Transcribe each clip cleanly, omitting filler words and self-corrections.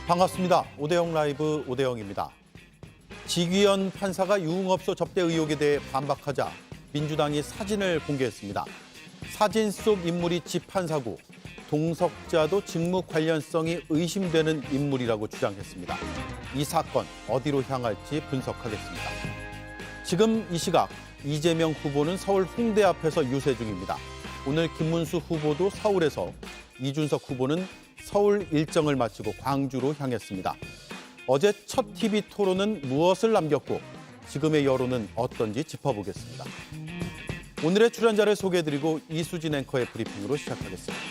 반갑습니다. 오대영 라이브 오대영입니다. 지귀현 판사가 유흥업소 접대 의혹에 대해 반박하자 민주당이 사진을 공개했습니다. 사진 속 인물이 집 판사고 동석자도 직무 관련성이 의심되는 인물이라고 주장했습니다. 이 사건 어디로 향할지 분석하겠습니다. 지금 이 시각 이재명 후보는 서울 홍대 앞에서 유세 중입니다. 오늘 김문수 후보도 서울에서, 이준석 후보는 서울 일정을 마치고 광주로 향했습니다. 어제 첫 TV 토론은 무엇을 남겼고 지금의 여론은 어떤지 짚어보겠습니다. 오늘의 출연자를 소개해드리고 이수진 앵커의 브리핑으로 시작하겠습니다.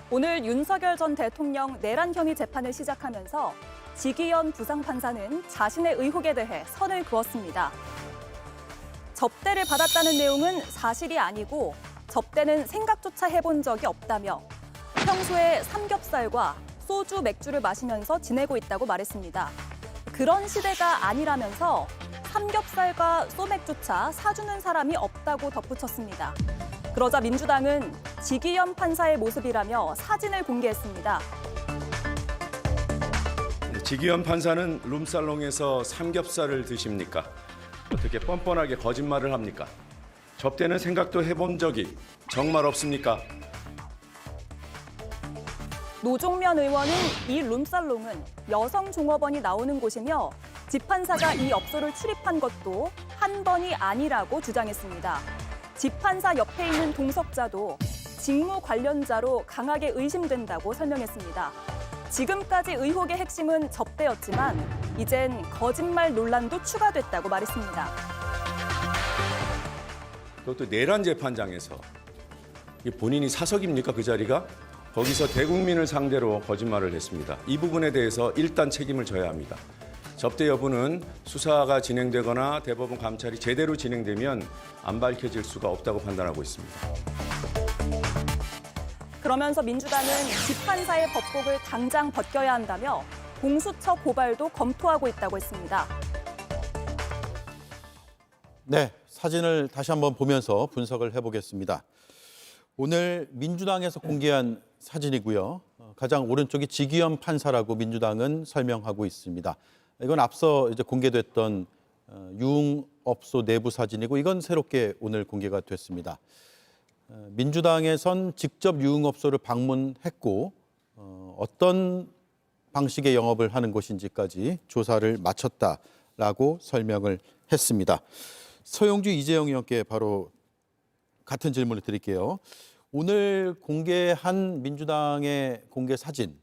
오늘 윤석열 전 대통령 내란 혐의 재판을 시작하면서 지귀현 부장판사는 자신의 의혹에 대해 선을 그었습니다. 접대를 받았다는 내용은 사실이 아니고 접대는 생각조차 해본 적이 없다며 평소에 삼겹살과 소주, 맥주를 마시면서 지내고 있다고 말했습니다. 그런 시대가 아니라면서 삼겹살과 소맥조차 사주는 사람이 없다고 덧붙였습니다. 그러자 민주당은 지귀현 판사의 모습이라며 사진을 공개했습니다. 지귀현 판사는 룸살롱에서 삼겹살을 드십니까? 어떻게 뻔뻔하게 거짓말을 합니까? 접대는 생각도 해본 적이 정말 없습니까? 노종면 의원은 이 룸살롱은 여성 종업원이 나오는 곳이며 집 판사가 이 업소를 출입한 것도 한 번이 아니라고 주장했습니다. 집 판사 옆에 있는 동석자도 직무 관련자로 강하게 의심된다고 설명했습니다. 지금까지 의혹의 핵심은 접대였지만 이젠 거짓말 논란도 추가됐다고 말했습니다. 그것도 내란 재판장에서 본인이 사석입니까, 그 자리가? 거기서 대국민을 상대로 거짓말을 했습니다. 이 부분에 대해서 일단 책임을 져야 합니다. 접대 여부는 수사가 진행되거나 대법원 감찰이 제대로 진행되면 안 밝혀질 수가 없다고 판단하고 있습니다. 그러면서 민주당은 집 판사의 법복을 당장 벗겨야 한다며 공수처 고발도 검토하고 있다고 했습니다. 네, 사진을 다시 한번 보면서 분석을 해보겠습니다. 오늘 민주당에서 공개한 사진이고요. 가장 오른쪽이 지귀현 판사라고 민주당은 설명하고 있습니다. 이건 앞서 이제 공개됐던 유흥업소 내부 사진이고 이건 새롭게 오늘 공개가 됐습니다. 민주당에선 직접 유흥업소를 방문했고 어떤 방식의 영업을 하는 곳인지까지 조사를 마쳤다라고 설명을 했습니다. 서영주, 이재영 의원께 바로 같은 질문을 드릴게요. 오늘 공개한 민주당의 공개 사진,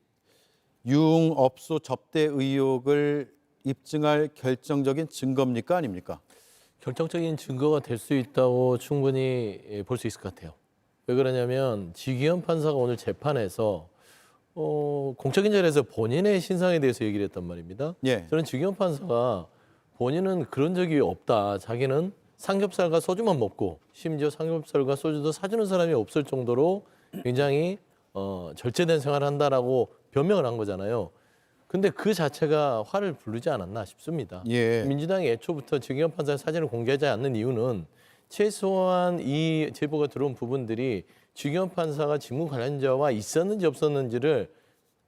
유흥업소 접대 의혹을 입증할 결정적인 증거입니까, 아닙니까? 결정적인 증거가 될 수 있다고 충분히 볼 수 있을 것 같아요. 왜 그러냐면 지귀현 판사가 오늘 재판에서 공적인 자리에서 본인의 신상에 대해서 얘기를 했단 말입니다. 예. 저는 지귀현 판사가 본인은 그런 적이 없다. 자기는 삼겹살과 소주만 먹고 심지어 삼겹살과 소주도 사주는 사람이 없을 정도로 굉장히 절제된 생활을 한다라고 변명을 한 거잖아요. 근데 그 자체가 화를 부르지 않았나 싶습니다. 예. 민주당이 애초부터 지귀현 판사의 사진을 공개하지 않는 이유는 최소한 이 제보가 들어온 부분들이 지귀현 판사가 직무 관련자와 있었는지 없었는지를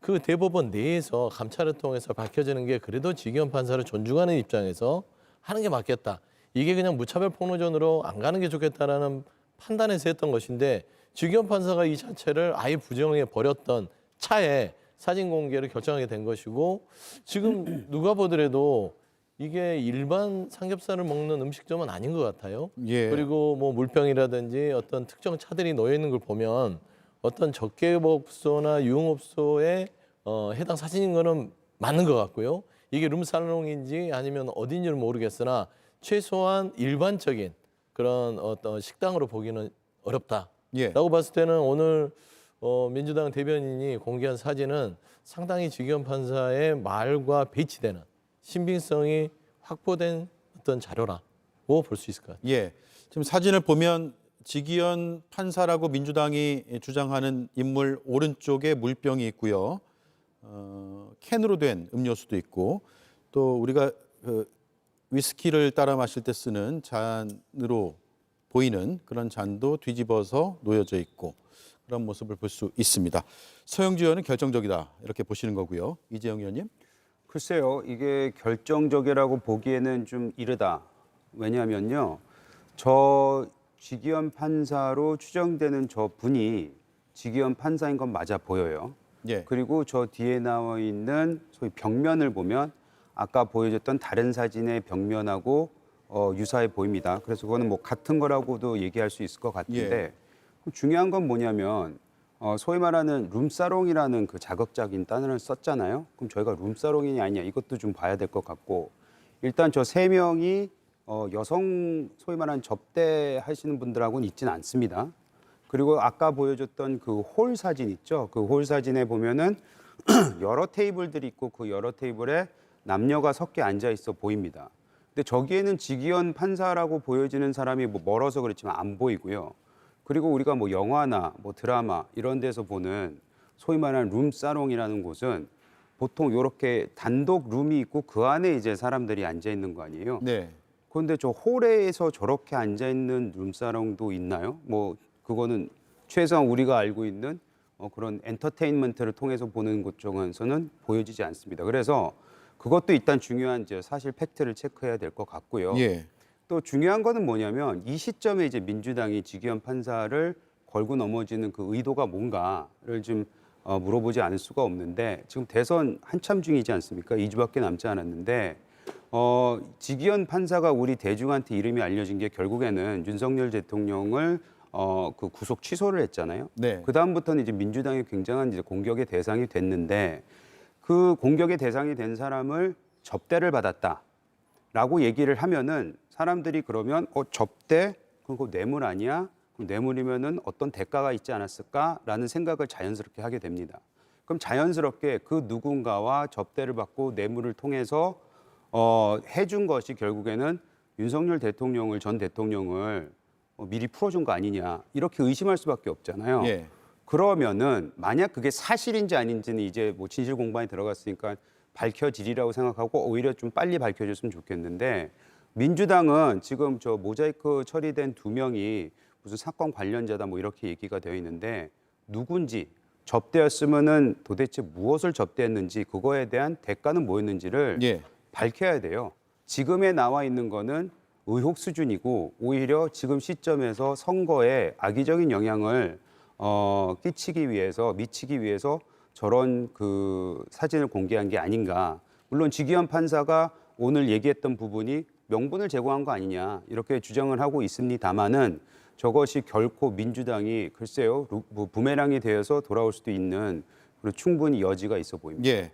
그 대법원 내에서 감찰을 통해서 밝혀지는 게 그래도 지귀현 판사를 존중하는 입장에서 하는 게 맞겠다. 이게 그냥 무차별 폭로전으로 안 가는 게 좋겠다라는 판단에서 했던 것인데 지귀현 판사가 이 자체를 아예 부정해 버렸던 차에 사진 공개를 결정하게 된 것이고 지금 누가 보더라도 이게 일반 삼겹살을 먹는 음식점은 아닌 것 같아요. 예. 그리고 뭐 물병이라든지 어떤 특정 차들이 놓여 있는 걸 보면 어떤 적개업소나 유흥업소에 해당 사진인 거는 맞는 것 같고요. 이게 룸살롱인지 아니면 어딘지는 모르겠으나 최소한 일반적인 그런 어떤 식당으로 보기는 어렵다라고 예. 봤을 때는 오늘 민주당 대변인이 공개한 사진은 상당히 지귀현 판사의 말과 배치되는 신빙성이 확보된 어떤 자료라고 볼 수 있을 것 같아요. 예. 지금 사진을 보면 지귀현 판사라고 민주당이 주장하는 인물 오른쪽에 물병이 있고요. 캔으로 된 음료수도 있고 또 우리가 위스키를 따라 마실 때 쓰는 잔으로 보이는 그런 잔도 뒤집어서 놓여져 있고 그런 모습을 볼 수 있습니다. 서영주 의원은 결정적이다 이렇게 보시는 거고요. 이재영 의원님. 글쎄요, 이게 결정적이라고 보기에는 좀 이르다. 왜냐하면요, 저 지기현 판사로 추정되는 저 분이 지기현 판사인 건 맞아 보여요. 예. 그리고 저 뒤에 나와 있는 소위 벽면을 보면 아까 보여줬던 다른 사진의 벽면하고 유사해 보입니다. 그래서 그거는 뭐 같은 거라고도 얘기할 수 있을 것 같은데 중요한 건 뭐냐면 소위 말하는 룸사롱이라는 그 자극적인 단어를 썼잖아요. 그럼 저희가 룸사롱이냐 아니냐 이것도 좀 봐야 될 것 같고 일단 저 세 명이 여성 소위 말하는 접대하시는 분들하고는 있지는 않습니다. 그리고 아까 보여줬던 그 홀 사진 있죠. 그 홀 사진에 보면은 여러 테이블들이 있고 그 여러 테이블에 남녀가 섞여 앉아 있어 보입니다. 근데 저기에는 지기현 판사라고 보여지는 사람이 뭐 멀어서 그렇지만 안 보이고요. 그리고 우리가 뭐 영화나 뭐 드라마 이런 데서 보는 소위 말하는 룸사롱이라는 곳은 보통 이렇게 단독 룸이 있고 그 안에 이제 사람들이 앉아 있는 거 아니에요. 네. 그런데 저 홀에서 저렇게 앉아 있는 룸사롱도 있나요? 뭐 그거는 최소한 우리가 알고 있는 그런 엔터테인먼트를 통해서 보는 곳 중에서는 보여지지 않습니다. 그래서 그것도 일단 중요한 이제 사실 팩트를 체크해야 될 것 같고요. 예. 또 중요한 거는 뭐냐면 이 시점에 이제 민주당이 지기현 판사를 걸고 넘어지는 그 의도가 뭔가를 좀 물어보지 않을 수가 없는데 지금 대선 한참 중이지 않습니까? 2주밖에 남지 않았는데 지기현 판사가 우리 대중한테 이름이 알려진 게 결국에는 윤석열 대통령을 그 구속 취소를 했잖아요. 네. 그 다음부터는 이제 민주당이 굉장한 이제 공격의 대상이 됐는데 그 공격의 대상이 된 사람을 접대를 받았다라고 얘기를 하면은 사람들이 그러면 접대 그거 뇌물 아니야? 그럼 뇌물이면은 어떤 대가가 있지 않았을까라는 생각을 자연스럽게 하게 됩니다. 그럼 자연스럽게 그 누군가와 접대를 받고 뇌물을 통해서 해준 것이 결국에는 윤석열 대통령을 전 대통령을 미리 풀어준 거 아니냐 이렇게 의심할 수밖에 없잖아요. 예. 그러면은 만약 그게 사실인지 아닌지는 이제 뭐 진실 공방에 들어갔으니까 밝혀지리라고 생각하고 오히려 좀 빨리 밝혀줬으면 좋겠는데 민주당은 지금 저 모자이크 처리된 2명이 무슨 사건 관련자다 뭐 이렇게 얘기가 되어 있는데 누군지 접대였으면은 도대체 무엇을 접대했는지 그거에 대한 대가는 뭐였는지를 예. 밝혀야 돼요. 지금에 나와 있는 거는 의혹 수준이고 오히려 지금 시점에서 선거에 악의적인 영향을 끼치기 위해서 미치기 위해서 저런 그 사진을 공개한 게 아닌가. 물론 지기현 판사가 오늘 얘기했던 부분이 명분을 제공한 거 아니냐 이렇게 주장을 하고 있습니다만은 저것이 결코 민주당이 글쎄요 뭐 부메랑이 되어서 돌아올 수도 있는 그리고 충분히 여지가 있어 보입니다. 예.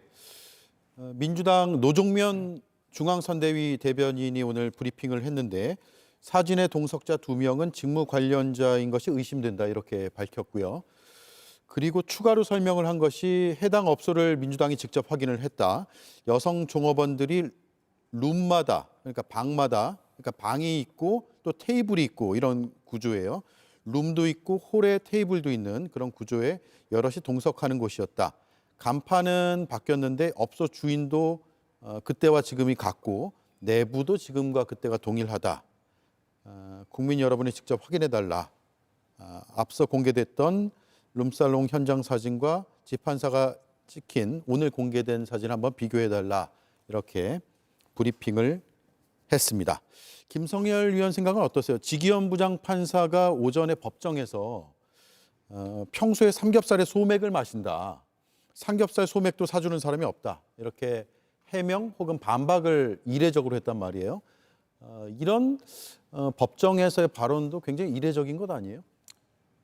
민주당 노종면 중앙선대위 대변인이 오늘 브리핑을 했는데 사진의 동석자 2명은 직무 관련자인 것이 의심된다 이렇게 밝혔고요. 그리고 추가로 설명을 한 것이 해당 업소를 민주당이 직접 확인을 했다. 여성 종업원들이 룸마다 그러니까 방마다 그러니까 방이 있고 또 테이블이 있고 이런 구조예요. 룸도 있고 홀에 테이블도 있는 그런 구조에 여럿이 동석하는 곳이었다. 간판은 바뀌었는데 업소 주인도 그때와 지금이 같고 내부도 지금과 그때가 동일하다. 국민 여러분이 직접 확인해달라. 앞서 공개됐던 룸살롱 현장 사진과 재판사가 찍힌 오늘 공개된 사진 한번 비교해달라. 이렇게 브리핑을 했습니다. 김성열 위원 생각은 어떠세요? 지기현 부장판사가 오전에 법정에서 평소에 삼겹살에 소맥을 마신다. 삼겹살 소맥도 사주는 사람이 없다. 이렇게 해명 혹은 반박을 이례적으로 했단 말이에요. 이런 법정에서의 발언도 굉장히 이례적인 것 아니에요?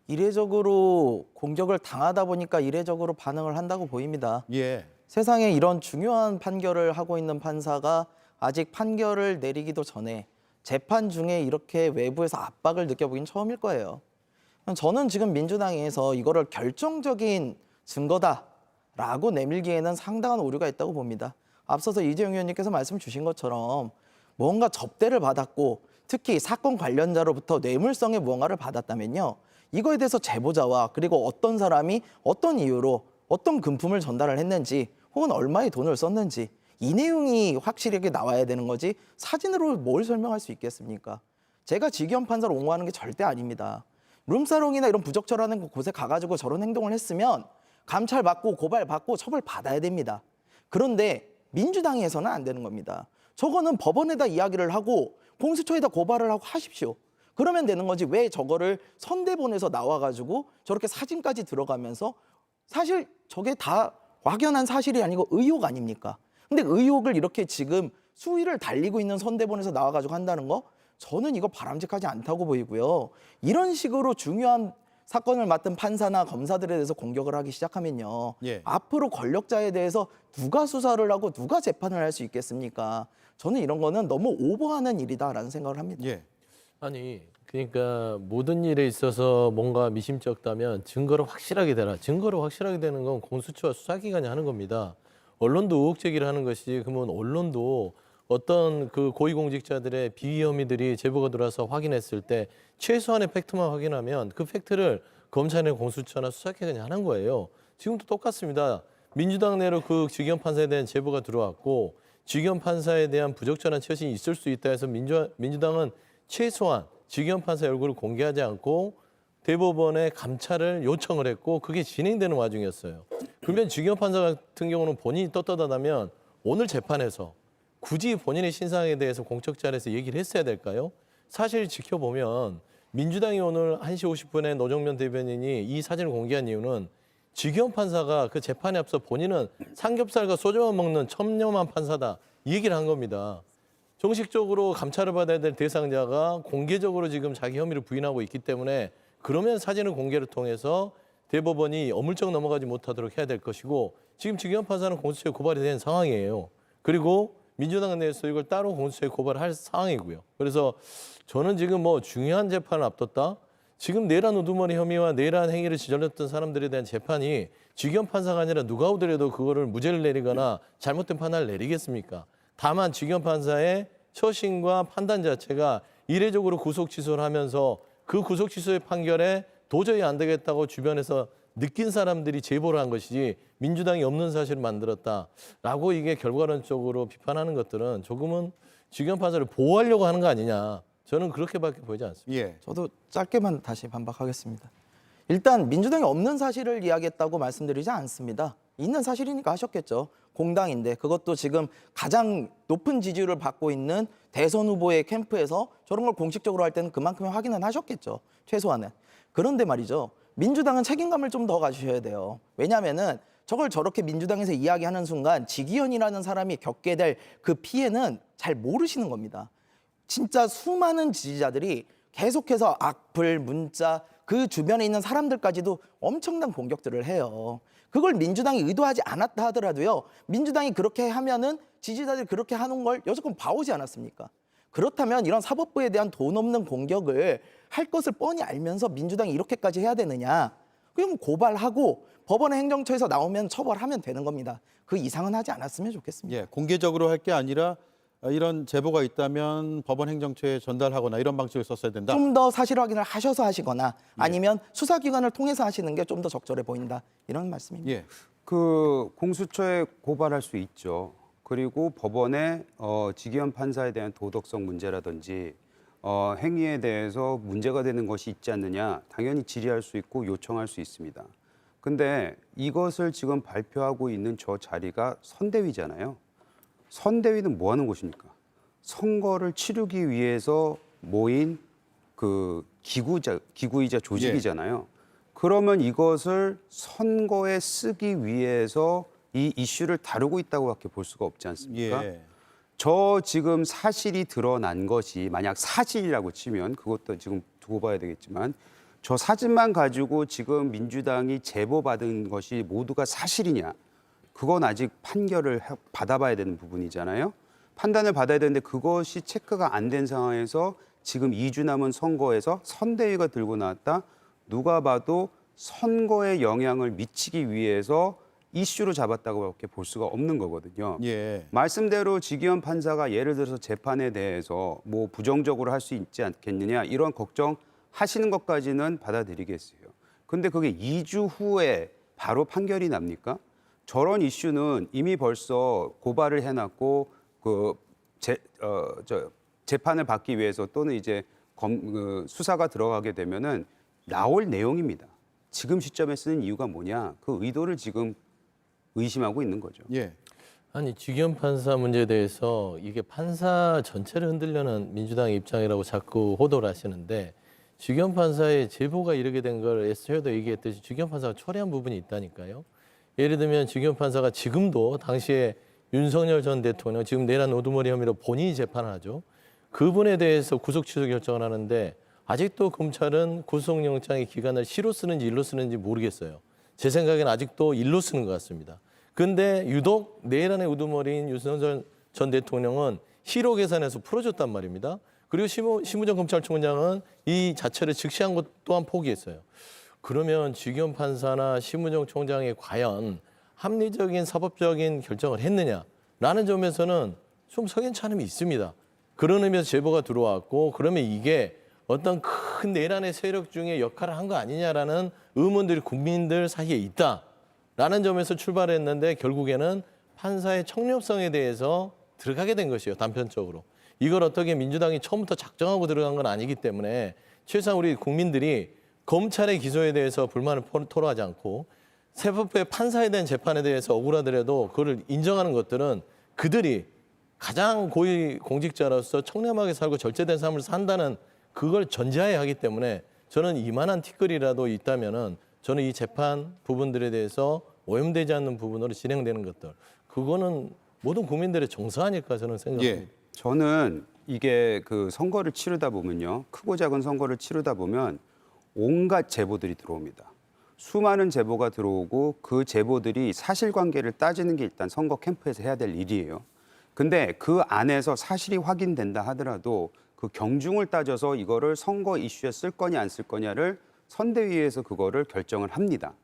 이례적으로 공격을 당하다 보니까 이례적으로 반응을 한다고 보입니다. 예. 세상에 이런 중요한 판결을 하고 있는 판사가 아직 판결을 내리기도 전에 재판 중에 이렇게 외부에서 압박을 느껴보긴 처음일 거예요. 저는 지금 민주당에서 이거를 결정적인 증거다라고 내밀기에는 상당한 오류가 있다고 봅니다. 앞서서 이재용 의원님께서 말씀 주신 것처럼 뭔가 접대를 받았고 특히 사건 관련자로부터 뇌물성의 무언가를 받았다면요. 이거에 대해서 제보자와 그리고 어떤 사람이 어떤 이유로 어떤 금품을 전달을 했는지 혹은 얼마의 돈을 썼는지 이 내용이 확실하게 나와야 되는 거지 사진으로 뭘 설명할 수 있겠습니까? 제가 직위원 판사를 옹호하는 게 절대 아닙니다. 룸사롱이나 이런 부적절한 곳에 가가지고 저런 행동을 했으면 감찰 받고 고발 받고 처벌 받아야 됩니다. 그런데 민주당에서는 안 되는 겁니다. 저거는 법원에다 이야기를 하고 공수처에다 고발을 하고 하십시오. 그러면 되는 거지 왜 저거를 선대본에서 나와가지고 저렇게 사진까지 들어가면서 사실 저게 다 확연한 사실이 아니고 의혹 아닙니까? 근데 의혹을 이렇게 지금 수위를 달리고 있는 선대본에서 나와가지고 한다는 거 저는 이거 바람직하지 않다고 보이고요. 이런 식으로 중요한 사건을 맡은 판사나 검사들에 대해서 공격을 하기 시작하면요. 예. 앞으로 권력자에 대해서 누가 수사를 하고 누가 재판을 할 수 있겠습니까? 저는 이런 거는 너무 오버하는 일이다라는 생각을 합니다. 예. 아니 그러니까 모든 일에 있어서 뭔가 미심쩍다면 증거를 확실하게 대라. 증거를 확실하게 되는 건 공수처와 수사기관이 하는 겁니다. 언론도 의혹 제기를 하는 것이지 그러면 언론도 어떤 그 고위공직자들의 비위 혐의들이 제보가 들어와서 확인했을 때 최소한의 팩트만 확인하면 그 팩트를 검찰이나 공수처나 수사기관이 하는 거예요. 지금도 똑같습니다. 민주당 내로 그 직위원 판사에 대한 제보가 들어왔고 직위원 판사에 대한 부적절한 처신이 있을 수 있다 해서 민주당은 최소한 직위원 판사의 얼굴을 공개하지 않고 대법원에 감찰을 요청을 했고 그게 진행되는 와중이었어요. 그러면 직위원 판사 같은 경우는 본인이 떳떳하다면 오늘 재판에서 굳이 본인의 신상에 대해서 공적 자리에서 얘기를 했어야 될까요? 사실 지켜보면 민주당이 오늘 1시 50분에 노정면 대변인이 이 사진을 공개한 이유는 직위원 판사가 그 재판에 앞서 본인은 삼겹살과 소주만 먹는 첨녀만 판사다 이 얘기를 한 겁니다. 정식적으로 감찰을 받아야 될 대상자가 공개적으로 지금 자기 혐의를 부인하고 있기 때문에 그러면 사진을 공개를 통해서 대법원이 어물쩍 넘어가지 못하도록 해야 될 것이고 지금 직위원 판사는 공수처에 고발이 된 상황이에요. 그리고 민주당 내에서 이걸 따로 공수처에 고발을 할 상황이고요. 그래서 저는 지금 뭐 중요한 재판을 앞뒀다. 지금 내란 우두머리 혐의와 내란 행위를 저질렀던 사람들에 대한 재판이 직위원 판사가 아니라 누가 오더라도 그거를 무죄를 내리거나 잘못된 판단을 내리겠습니까? 다만 직위원 판사의 처신과 판단 자체가 이례적으로 구속 취소를 하면서 그 구속 취소의 판결에 도저히 안 되겠다고 주변에서 느낀 사람들이 제보를 한 것이지 민주당이 없는 사실을 만들었다라고 이게 결과론적으로 비판하는 것들은 조금은 직위원 판사를 보호하려고 하는 거 아니냐. 저는 그렇게밖에 보이지 않습니다. 예. 저도 짧게만 다시 반박하겠습니다. 일단 민주당이 없는 사실을 이야기했다고 말씀드리지 않습니다. 있는 사실이니까 하셨겠죠. 공당인데 그것도 지금 가장 높은 지지율을 받고 있는 대선 후보의 캠프에서 저런 걸 공식적으로 할 때는 그만큼의 확인은 하셨겠죠. 최소한은. 그런데 말이죠. 민주당은 책임감을 좀 더 가지셔야 돼요. 왜냐하면은 저걸 저렇게 민주당에서 이야기하는 순간 직위원이라는 사람이 겪게 될 그 피해는 잘 모르시는 겁니다. 진짜 수많은 지지자들이 계속해서 악플, 문자, 그 주변에 있는 사람들까지도 엄청난 공격들을 해요. 그걸 민주당이 의도하지 않았다 하더라도요. 민주당이 그렇게 하면은 지지자들이 그렇게 하는 걸 여태껏 봐오지 않았습니까? 그렇다면 이런 사법부에 대한 돈 없는 공격을 할 것을 뻔히 알면서 민주당이 이렇게까지 해야 되느냐? 그럼 고발하고 법원의 행정처에서 나오면 처벌하면 되는 겁니다. 그 이상은 하지 않았으면 좋겠습니다. 예. 공개적으로 할 게 아니라 이런 제보가 있다면 법원 행정처에 전달하거나 이런 방식을 썼어야 된다. 좀 더 사실 확인을 하셔서 하시거나 아니면 수사기관을 통해서 하시는 게 좀 더 적절해 보인다. 이런 말씀입니다. 예. 그 공수처에 고발할 수 있죠. 그리고 법원에 직위원 판사에 대한 도덕성 문제라든지 행위에 대해서 문제가 되는 것이 있지 않느냐 당연히 질의할 수 있고 요청할 수 있습니다. 근데 이것을 지금 발표하고 있는 저 자리가 선대위잖아요. 선대위는 뭐 하는 곳입니까? 선거를 치르기 위해서 모인 그 기구이자 조직이잖아요. 그러면 이것을 선거에 쓰기 위해서 이 이슈를 다루고 있다고밖에 볼 수가 없지 않습니까? 예. 저 지금 사실이 드러난 것이 만약 사실이라고 치면 그것도 지금 두고 봐야 되겠지만 저 사진만 가지고 지금 민주당이 제보받은 것이 모두가 사실이냐? 그건 아직 판결을 받아봐야 되는 부분이잖아요. 판단을 받아야 되는데 그것이 체크가 안 된 상황에서 지금 2주 남은 선거에서 선대위가 들고 나왔다. 누가 봐도 선거에 영향을 미치기 위해서 이슈로 잡았다고밖에 볼 수가 없는 거거든요. 예. 말씀대로 직위원 판사가 예를 들어서 재판에 대해서 뭐 부정적으로 할 수 있지 않겠느냐 이런 걱정하시는 것까지는 받아들이겠어요. 근데 그게 2주 후에 바로 판결이 납니까? 저런 이슈는 이미 벌써 고발을 해놨고 재판을 받기 위해서 또는 이제 수사가 들어가게 되면은 나올 내용입니다. 지금 시점에 쓰는 이유가 뭐냐? 그 의도를 지금 의심하고 있는 거죠. 예. 아니 주기현 판사 문제에 대해서 이게 판사 전체를 흔들려는 민주당의 입장이라고 자꾸 호도를 하시는데 주기현 판사의 제보가 이르게 된 걸 에스처도 얘기했듯이 주기현 판사가 초래한 부분이 있다니까요. 예를 들면 주기현 판사가 지금도 당시에 윤석열 전 대통령 지금 내란 우두머리 혐의로 본인이 재판을 하죠. 그분에 대해서 구속 취소 결정을 하는데 아직도 검찰은 구속영장의 기간을 시로 쓰는지 일로 쓰는지 모르겠어요. 제 생각에는 아직도 일로 쓰는 것 같습니다. 근데 유독 내란의 우두머리인 윤석열 전 대통령은 시로 계산해서 풀어줬단 말입니다. 그리고 심우정 검찰총장은 이 자체를 즉시한 것 또한 포기했어요. 그러면 주기현 판사나 심우정 총장이 과연 합리적인 사법적인 결정을 했느냐라는 점에서는 좀 석연찮음이 있습니다. 그런 의미에서 제보가 들어왔고 그러면 이게 어떤 큰 내란의 세력 중에 역할을 한 거 아니냐라는 의문들이 국민들 사이에 있다라는 점에서 출발했는데 결국에는 판사의 청렴성에 대해서 들어가게 된 것이에요. 단편적으로. 이걸 어떻게 민주당이 처음부터 작정하고 들어간 건 아니기 때문에 최소한 우리 국민들이 검찰의 기소에 대해서 불만을 토로하지 않고 세법의 판사에 대한 재판에 대해서 억울하더라도 그걸 인정하는 것들은 그들이 가장 고위 공직자로서 청렴하게 살고 절제된 삶을 산다는 그걸 전제하에 하기 때문에 저는 이만한 티끌이라도 있다면은 저는 이 재판 부분들에 대해서 오염되지 않는 부분으로 진행되는 것들 그거는 모든 국민들의 정서 아닐까 저는 생각합니다. 예. 저는 이게 그 선거를 치르다 보면요. 크고 작은 선거를 치르다 보면 온갖 제보들이 들어옵니다. 수많은 제보가 들어오고 그 제보들이 사실관계를 따지는 게 일단 선거 캠프에서 해야 될 일이에요. 근데 그 안에서 사실이 확인된다 하더라도 그 경중을 따져서 이거를 선거 이슈에 쓸 거냐 안 쓸 거냐를 선대위에서 그거를 결정을 합니다.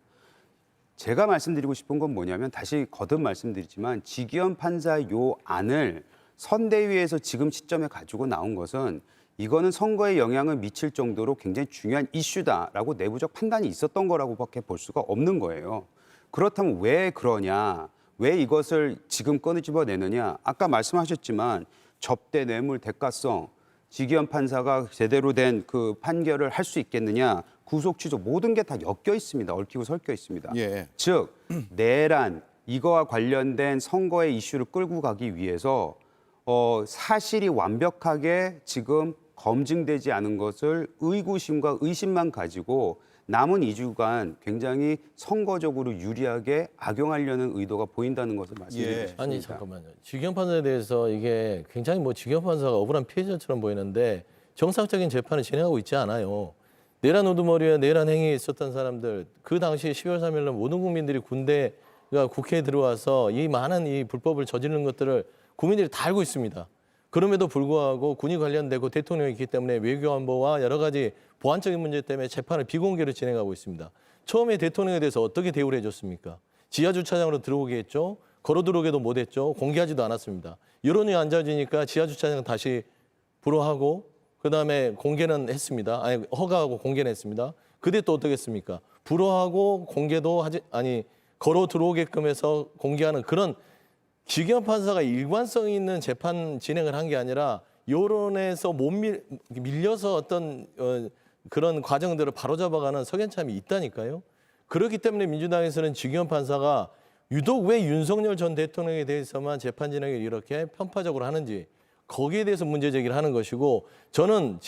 제가 말씀드리고 싶은 건 뭐냐면 다시 거듭 말씀드리지만 지기현 판사 요 안을 선대위에서 지금 시점에 가지고 나온 것은 이거는 선거에 영향을 미칠 정도로 굉장히 중요한 이슈다라고 내부적 판단이 있었던 거라고밖에 볼 수가 없는 거예요. 그렇다면 왜 그러냐? 왜 이것을 지금 꺼내집어내느냐? 아까 말씀하셨지만 접대, 뇌물, 대가성, 지기현 판사가 제대로 된 그 판결을 할 수 있겠느냐? 구속 취소 모든 게 다 엮여 있습니다. 얽히고 설켜 있습니다. 예. 즉 내란 이거와 관련된 선거의 이슈를 끌고 가기 위해서 사실이 완벽하게 지금 검증되지 않은 것을 의구심과 의심만 가지고 남은 2주간 굉장히 선거적으로 유리하게 악용하려는 의도가 보인다는 것을 말씀드리고 싶습니다. 아니 잠깐만요. 주기현 판사에 대해서 이게 굉장히 뭐 주기현 판사가 억울한 피해자처럼 보이는데 정상적인 재판을 진행하고 있지 않아요. 내란 우두머리와 내란 행위에 있었던 사람들 그 당시 12월 3일 날 모든 국민들이 군대가 국회에 들어와서 이 많은 이 불법을 저지르는 것들을 국민들이 다 알고 있습니다. 그럼에도 불구하고 군이 관련되고 대통령이 있기 때문에 외교안보와 여러 가지 보안적인 문제 때문에 재판을 비공개로 진행하고 있습니다. 처음에 대통령에 대해서 어떻게 대우를 해줬습니까? 지하주차장으로 들어오게 했죠. 걸어 들어오게도 못했죠. 공개하지도 않았습니다. 여론이 안 좋아지니까 지하주차장 다시 불허하고 그다음에 공개는 했습니다. 아니 허가하고 공개는 했습니다. 그때 또 어떻게 했습니까? 불허하고 공개도 걸어 들어오게끔 해서 공개하는 그런 지기현 판사가 일관성 있는 재판 진행을 한 게 아니라 여론에서 못 밀려서 어떤 그런 과정들을 바로잡아가는 석연참이 있다니까요. 그렇기 때문에 민주당에서는 지기현 판사가 유독 왜 윤석열 전 대통령에 대해서만 재판 진행을 이렇게 편파적으로 하는지 거기에 대해서 문제 제기를 하는 것이고 저는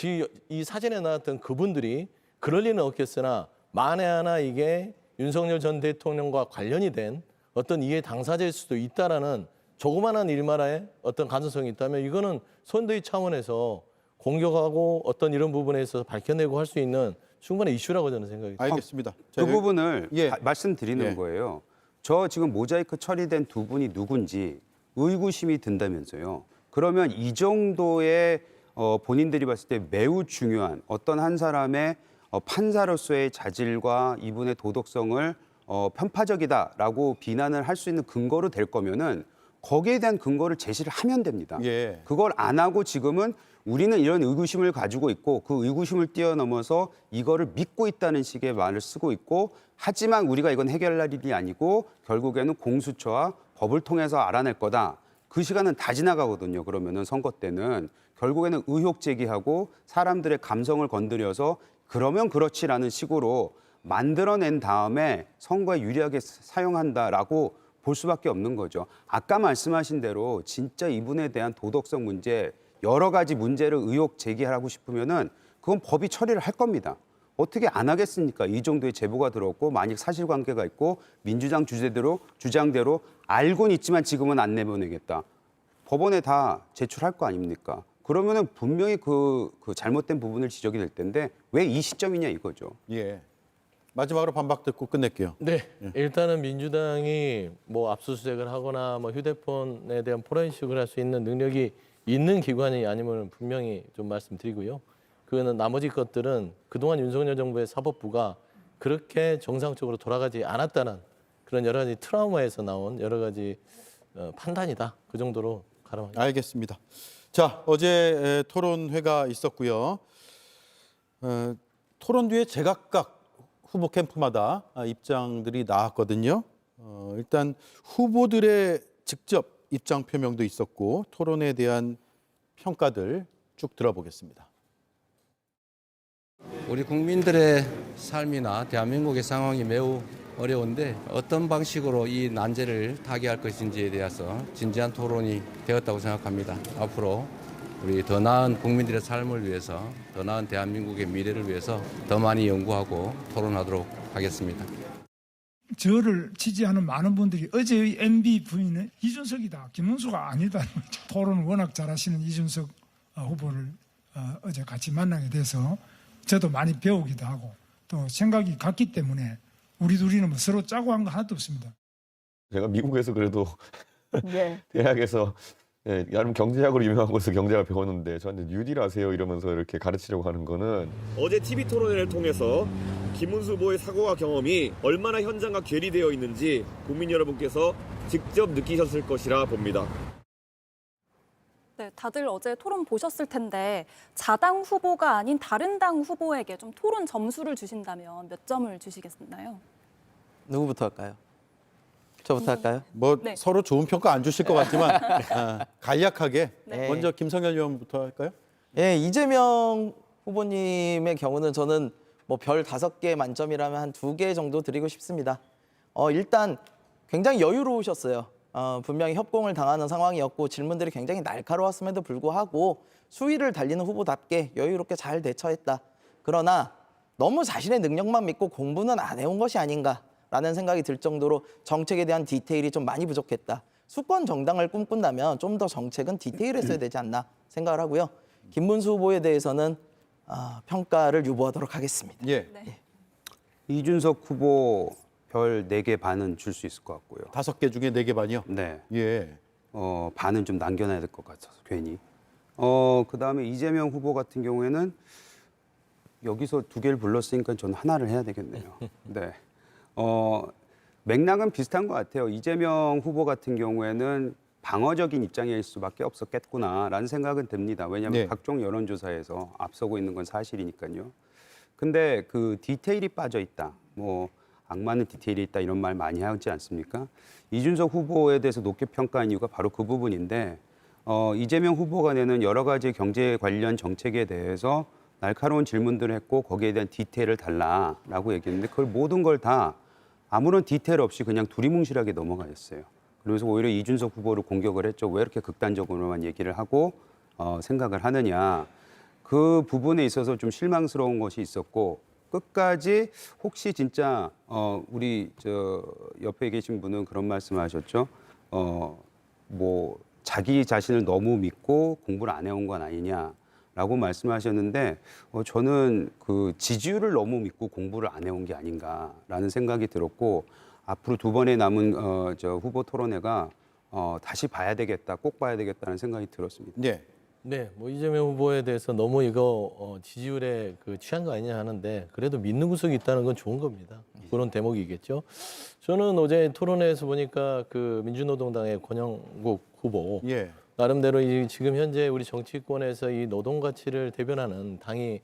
이 사진에 나왔던 그분들이 그럴 리는 없겠으나 만에 하나 이게 윤석열 전 대통령과 관련이 된 어떤 이해 당사자일 수도 있다라는 조그마한 일만의 어떤 가능성이 있다면 이거는 선대위 차원에서 공격하고 어떤 이런 부분에 있어서 밝혀내고 할 수 있는 충분한 이슈라고 저는 생각이 듭니다. 알겠습니다. 그 부분을 예. 말씀드리는 예. 거예요. 저 지금 모자이크 처리된 두 분이 누군지 의구심이 든다면서요. 그러면 이 정도의 본인들이 봤을 때 매우 중요한 어떤 한 사람의 판사로서의 자질과 이분의 도덕성을 편파적이다라고 비난을 할 수 있는 근거로 될 거면은 거기에 대한 근거를 제시를 하면 됩니다. 예. 그걸 안 하고 지금은 우리는 이런 의구심을 가지고 있고 그 의구심을 뛰어넘어서 이거를 믿고 있다는 식의 말을 쓰고 있고 하지만 우리가 이건 해결할 일이 아니고 결국에는 공수처와 법을 통해서 알아낼 거다. 그 시간은 다 지나가거든요. 그러면은 선거 때는 결국에는 의혹 제기하고 사람들의 감성을 건드려서 그러면 그렇지라는 식으로 만들어낸 다음에 선거에 유리하게 사용한다라고 볼 수밖에 없는 거죠. 아까 말씀하신 대로 진짜 이분에 대한 도덕성 문제 여러 가지 문제를 의혹 제기하고 싶으면은 그건 법이 처리를 할 겁니다. 어떻게 안 하겠습니까? 이 정도의 제보가 들어왔고 만약 사실관계가 있고 민주당 주장대로 알고는 있지만 지금은 안 내보내겠다. 법원에 다 제출할 거 아닙니까? 그러면은 분명히 그 잘못된 부분을 지적이 될 텐데 왜 이 시점이냐 이거죠. 예. 마지막으로 반박 듣고 끝낼게요. 네, 일단은 민주당이 뭐 압수수색을 하거나 뭐 휴대폰에 대한 포렌식을 할 수 있는 능력이 있는 기관이 아니면 분명히 좀 말씀드리고요. 그거는 나머지 것들은 그동안 윤석열 정부의 사법부가 그렇게 정상적으로 돌아가지 않았다는 그런 여러 가지 트라우마에서 나온 여러 가지 판단이다. 그 정도로 가름하겠습니다. 알겠습니다. 자, 어제 토론회가 있었고요. 토론 뒤에 제각각 후보 캠프마다 입장들이 나왔거든요. 일단 후보들의 직접 입장 표명도 있었고 토론에 대한 평가들 쭉 들어보겠습니다. 우리 국민들의 삶이나 대한민국의 상황이 매우 어려운데 어떤 방식으로 이 난제를 타개할 것인지에 대해서 진지한 토론이 되었다고 생각합니다. 앞으로 우리 더 나은 국민들의 삶을 위해서, 더 나은 대한민국의 미래를 위해서 더 많이 연구하고 토론하도록 하겠습니다. 저를 지지하는 많은 분들이 어제의 MB 부인은 이준석이다, 김문수가 아니다. 토론을 워낙 잘하시는 이준석 후보를 어제 같이 만나게 돼서 저도 많이 배우기도 하고 또 생각이 같기 때문에 우리 둘이는 뭐 서로 짜고 한 거 하나도 없습니다. 제가 미국에서 그래도 예. 대학에서 나름 경제학으로 유명한 곳에서 경제학을 배웠는데 저한테 뉴딜 아세요 이러면서 이렇게 가르치려고 하는 거는 어제 TV 토론회를 통해서 김문수 후보의 사고와 경험이 얼마나 현장과 괴리되어 있는지 국민 여러분께서 직접 느끼셨을 것이라 봅니다. 네, 다들 어제 토론 보셨을 텐데 자당 후보가 아닌 다른 당 후보에게 좀 토론 점수를 주신다면 몇 점을 주시겠나요? 누구부터 할까요? 저부터 할까요? 뭐 네. 서로 좋은 평가 안 주실 것 같지만 간략하게 네. 먼저 김성현 의원부터 할까요? 예, 이재명 후보님의 경우는 저는 뭐 별 5개 만점이라면 한 2개 정도 드리고 싶습니다. 일단 굉장히 여유로우셨어요. 분명히 협공을 당하는 상황이었고 질문들이 굉장히 날카로웠음에도 불구하고 수위를 달리는 후보답게 여유롭게 잘 대처했다. 그러나 너무 자신의 능력만 믿고 공부는 안 해온 것이 아닌가라는 생각이 들 정도로 정책에 대한 디테일이 좀 많이 부족했다. 수권 정당을 꿈꾼다면 좀 더 정책은 디테일했어야 되지 않나 생각을 하고요. 김문수 후보에 대해서는 평가를 유보하도록 하겠습니다. 예. 네. 이준석 후보 별 4개 반은 줄 수 있을 것 같고요. 5개 중에 4개 반이요? 네. 예. 반은 좀 남겨놔야 될 것 같아서 괜히. 그다음에 이재명 후보 같은 경우에는 여기서 2개를 불렀으니까 저는 하나를 해야 되겠네요. 네. 맥락은 비슷한 것 같아요. 이재명 후보 같은 경우에는 방어적인 입장일 수밖에 없었겠구나라는 생각은 듭니다. 왜냐하면 네. 각종 여론조사에서 앞서고 있는 건 사실이니까요. 근데 그 디테일이 빠져 있다. 뭐 악마는 디테일이 있다 이런 말 많이 하지 않습니까? 이준석 후보에 대해서 높게 평가한 이유가 바로 그 부분인데 이재명 후보가 내는 여러 가지 경제 관련 정책에 대해서 날카로운 질문들을 했고 거기에 대한 디테일을 달라라고 얘기했는데 그걸 모든 걸 다 아무런 디테일 없이 그냥 두리뭉실하게 넘어가셨어요. 그래서 오히려 이준석 후보를 공격을 했죠. 왜 이렇게 극단적으로만 얘기를 하고 생각을 하느냐. 그 부분에 있어서 좀 실망스러운 것이 있었고 끝까지 혹시 진짜 우리 저 옆에 계신 분은 그런 말씀하셨죠. 뭐 자기 자신을 너무 믿고 공부를 안 해온 건 아니냐라고 말씀하셨는데 저는 그 지지율을 너무 믿고 공부를 안 해온 게 아닌가라는 생각이 들었고 앞으로 2번의 남은 저 후보 토론회가 다시 봐야 되겠다, 꼭 봐야 되겠다는 생각이 들었습니다. 네. 네, 뭐 이재명 후보에 대해서 너무 이거 지지율에 취한 거 아니냐 하는데 그래도 믿는 구석이 있다는 건 좋은 겁니다. 그런 대목이겠죠. 저는 어제 토론회에서 보니까 그 민주노동당의 권영국 후보 예. 나름대로 지금 현재 우리 정치권에서 이 노동 가치를 대변하는 당이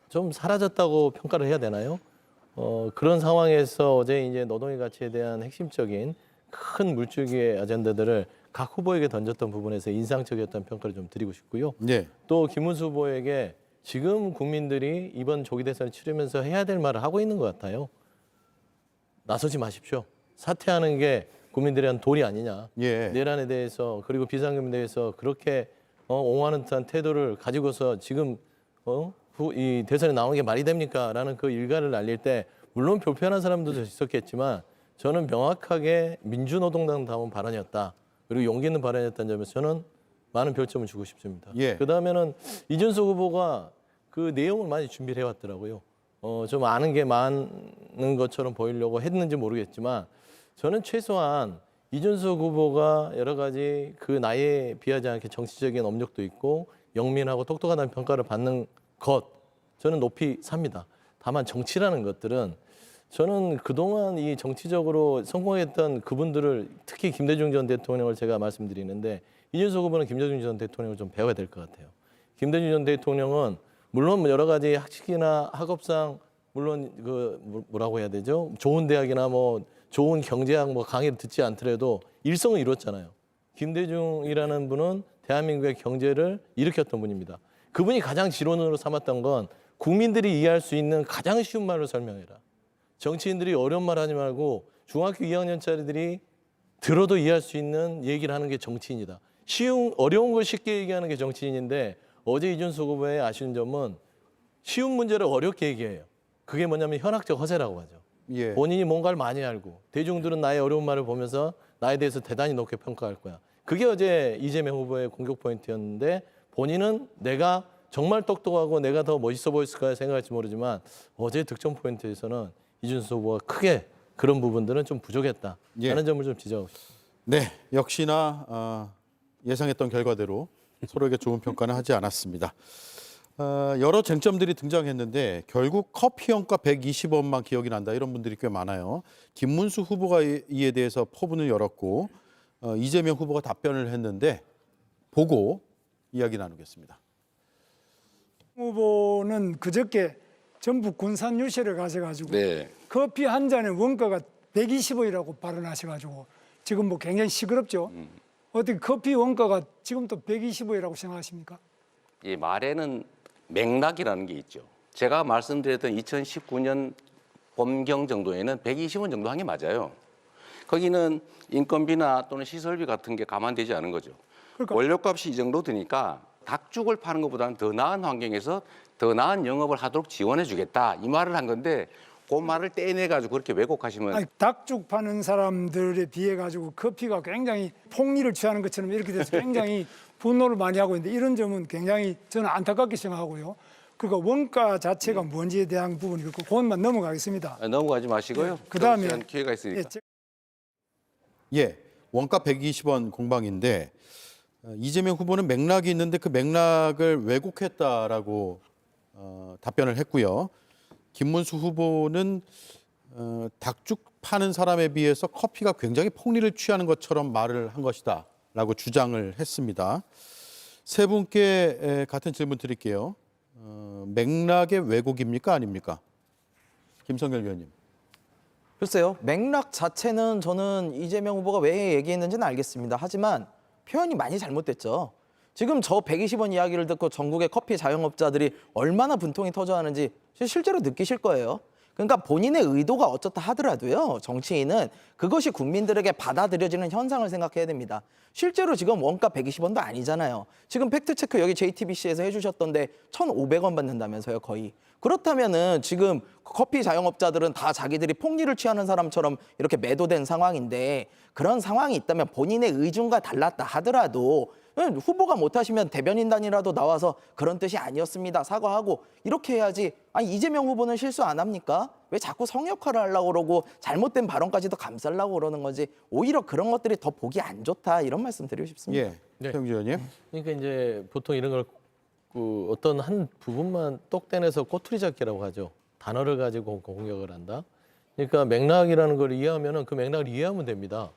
좀 사라졌다고 평가를 해야 되나요? 그런 상황에서 어제 이제 노동의 가치에 대한 핵심적인 큰 물줄기의 아젠다들을 각 후보에게 던졌던 부분에서 인상적이었다는 평가를 좀 드리고 싶고요. 네. 또 김문수 후보에게 지금 국민들이 이번 조기 대선을 치르면서 해야 될 말을 하고 있는 것 같아요. 나서지 마십시오. 사퇴하는 게 국민들의 도리 아니냐. 예. 내란에 대해서 그리고 비상금에 대해서 그렇게 옹호하는 듯한 태도를 가지고서 지금 이 대선에 나오는 게 말이 됩니까? 라는 그 일가를 날릴 때 물론 불편한 사람들도 있었겠지만 저는 명확하게 민주노동당다운 발언이었다. 그리고 용기 있는 발언이었다는 점에서 저는 많은 별점을 주고 싶습니다. 예. 그다음에는 이준석 후보가 그 내용을 많이 준비를 해왔더라고요. 좀 아는 게 많은 것처럼 보이려고 했는지 모르겠지만 저는 최소한 이준석 후보가 여러 가지 그 나이에 비하지 않게 정치적인 업력도 있고 영민하고 똑똑하다는 평가를 받는 것 저는 높이 삽니다. 다만 정치라는 것들은 저는 그동안 이 정치적으로 성공했던 그분들을 특히 김대중 전 대통령을 제가 말씀드리는데 이준석 후보는 김대중 전 대통령을 좀 배워야 될 것 같아요. 김대중 전 대통령은 물론 여러 가지 학식이나 학업상 물론 그 뭐라고 해야 되죠? 좋은 대학이나 뭐 좋은 경제학 뭐 강의를 듣지 않더라도 일성을 이뤘잖아요. 김대중이라는 분은 대한민국의 경제를 일으켰던 분입니다. 그분이 가장 지론으로 삼았던 건 국민들이 이해할 수 있는 가장 쉬운 말로 설명해라. 정치인들이 어려운 말 하지 말고 중학교 2학년짜리들이 들어도 이해할 수 있는 얘기를 하는 게 정치인이다. 어려운 걸 쉽게 얘기하는 게 정치인인데 어제 이준석 후보의 아쉬운 점은 쉬운 문제를 어렵게 얘기해요. 그게 뭐냐면 현학적 허세라고 하죠. 예. 본인이 뭔가를 많이 알고 대중들은 나의 어려운 말을 보면서 나에 대해서 대단히 높게 평가할 거야. 그게 어제 이재명 후보의 공격 포인트였는데 본인은 내가 정말 똑똑하고 내가 더 멋있어 보였을까 생각할지 모르지만 어제 득점 포인트에서는 이준석 후보가 크게 그런 부분들은 좀 부족했다 예. 하는 점을 좀 지적하고 싶습니다. 네, 역시나 예상했던 결과대로 서로에게 좋은 평가는 하지 않았습니다. 여러 쟁점들이 등장했는데 결국 커피 원가 120원만 기억이 난다 이런 분들이 꽤 많아요. 김문수 후보가 이에 대해서 포문을 열었고 이재명 후보가 답변을 했는데 보고 이야기 나누겠습니다. 후보는 그저께 전북 군산 유시를 가셔가지고 커피 한 잔의 원가가 120원이라고 발언하셔가지고 지금 뭐 굉장히 시끄럽죠. 어떻게 커피 원가가 지금 또 120원이라고 생각하십니까? 이 말에는 맥락이라는 게 있죠. 제가 말씀드렸던 2019년 봄경 정도에는 120원 정도 한 게 맞아요. 거기는 인건비나 또는 시설비 같은 게 감안되지 않은 거죠. 그러니까 원료값이 이 정도 드니까 닭죽을 파는 것보다는 더 나은 환경에서 더 나은 영업을 하도록 지원해 주겠다 이 말을 한 건데 그 말을 떼내가지고 그렇게 왜곡하시면 아니, 닭죽 파는 사람들에 비해 가지고 커피가 굉장히 폭리를 취하는 것처럼 이렇게 돼서 굉장히 분노를 많이 하고 있는데 이런 점은 굉장히 저는 안타깝게 생각하고요. 그러니까 원가 자체가 뭔지에 대한 부분이 그렇고 그것만 넘어가겠습니다. 넘어가지 마시고요. 네, 그다음에 기회가 있으니까. 예, 원가 120원 공방인데 이재명 후보는 맥락이 있는데 그 맥락을 왜곡했다라고 답변을 했고요. 김문수 후보는 닭죽 파는 사람에 비해서 커피가 굉장히 폭리를 취하는 것처럼 말을 한 것이다라고 주장을 했습니다. 세 분께 같은 질문 드릴게요. 맥락의 왜곡입니까 아닙니까? 김성결 위원님. 글쎄요. 맥락 자체는 저는 이재명 후보가 왜 얘기했는지는 알겠습니다. 하지만 표현이 많이 잘못됐죠. 지금 저 120원 이야기를 듣고 전국의 커피 자영업자들이 얼마나 분통이 터져하는지 실제로 느끼실 거예요. 그러니까 본인의 의도가 어쩌다 하더라도요. 정치인은 그것이 국민들에게 받아들여지는 현상을 생각해야 됩니다. 실제로 지금 원가 120원도 아니잖아요. 지금 팩트체크 여기 JTBC에서 해주셨던데 1,500원 받는다면서요, 거의. 그렇다면은 지금 커피 자영업자들은 다 자기들이 폭리를 취하는 사람처럼 이렇게 매도된 상황인데 그런 상황이 있다면 본인의 의중과 달랐다 하더라도 후보가 못하시면 대변인단이라도 나와서 그런 뜻이 아니었습니다. 사과하고 이렇게 해야지. 아니 이재명 후보는 실수 안 합니까? 왜 자꾸 성역할을 하려고 그러고 잘못된 발언까지도 감싸려고 그러는 건지 오히려 그런 것들이 더 보기 안 좋다 이런 말씀 드리고 싶습니다. 예, 최영주 의원님. 그러니까 이제 보통 이런 걸 어떤 한 부분만 똑 떼내서 꼬투리 잡기라고 하죠. 단어를 가지고 공격을 한다. 그러니까 맥락이라는 걸 이해하면은 그 맥락을 이해하면 됩니다.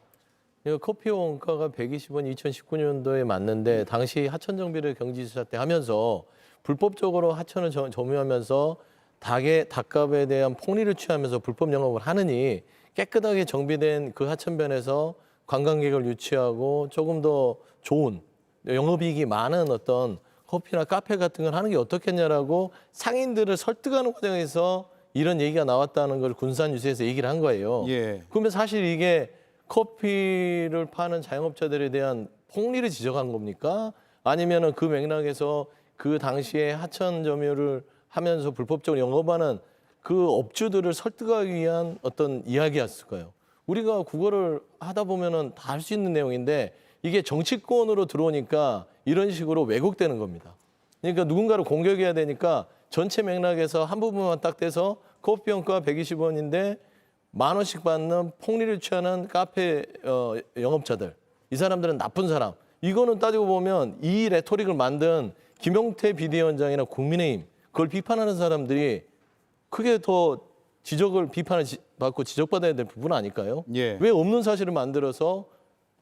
그러니까 커피 원가가 120원 2019년도에 맞는데 당시 하천 정비를 경기지사 때 하면서 불법적으로 하천을 점유하면서 닭값에 대한 폭리를 취하면서 불법 영업을 하느니 깨끗하게 정비된 그 하천변에서 관광객을 유치하고 조금 더 좋은 영업이익이 많은 어떤 커피나 카페 같은 걸 하는 게 어떻겠냐라고 상인들을 설득하는 과정에서 이런 얘기가 나왔다는 걸 군산유세에서 얘기를 한 거예요. 예. 그러면 사실 이게 커피를 파는 자영업자들에 대한 폭리를 지적한 겁니까? 아니면은 그 맥락에서 그 당시에 하천 점유를 하면서 불법적으로 영업하는 그 업주들을 설득하기 위한 어떤 이야기였을까요? 우리가 국어를 하다 보면은 다 할 수 있는 내용인데 이게 정치권으로 들어오니까 이런 식으로 왜곡되는 겁니다. 그러니까 누군가를 공격해야 되니까 전체 맥락에서 한 부분만 딱 떼서 커피 원가 120원인데 10,000원씩 받는 폭리를 취하는 카페 영업자들. 이 사람들은 나쁜 사람. 이거는 따지고 보면 이 레토릭을 만든 김용태 비대위원장이나 국민의힘 그걸 비판하는 사람들이 크게 더 비판을 받고 지적받아야 될 부분 아닐까요? 예. 왜 없는 사실을 만들어서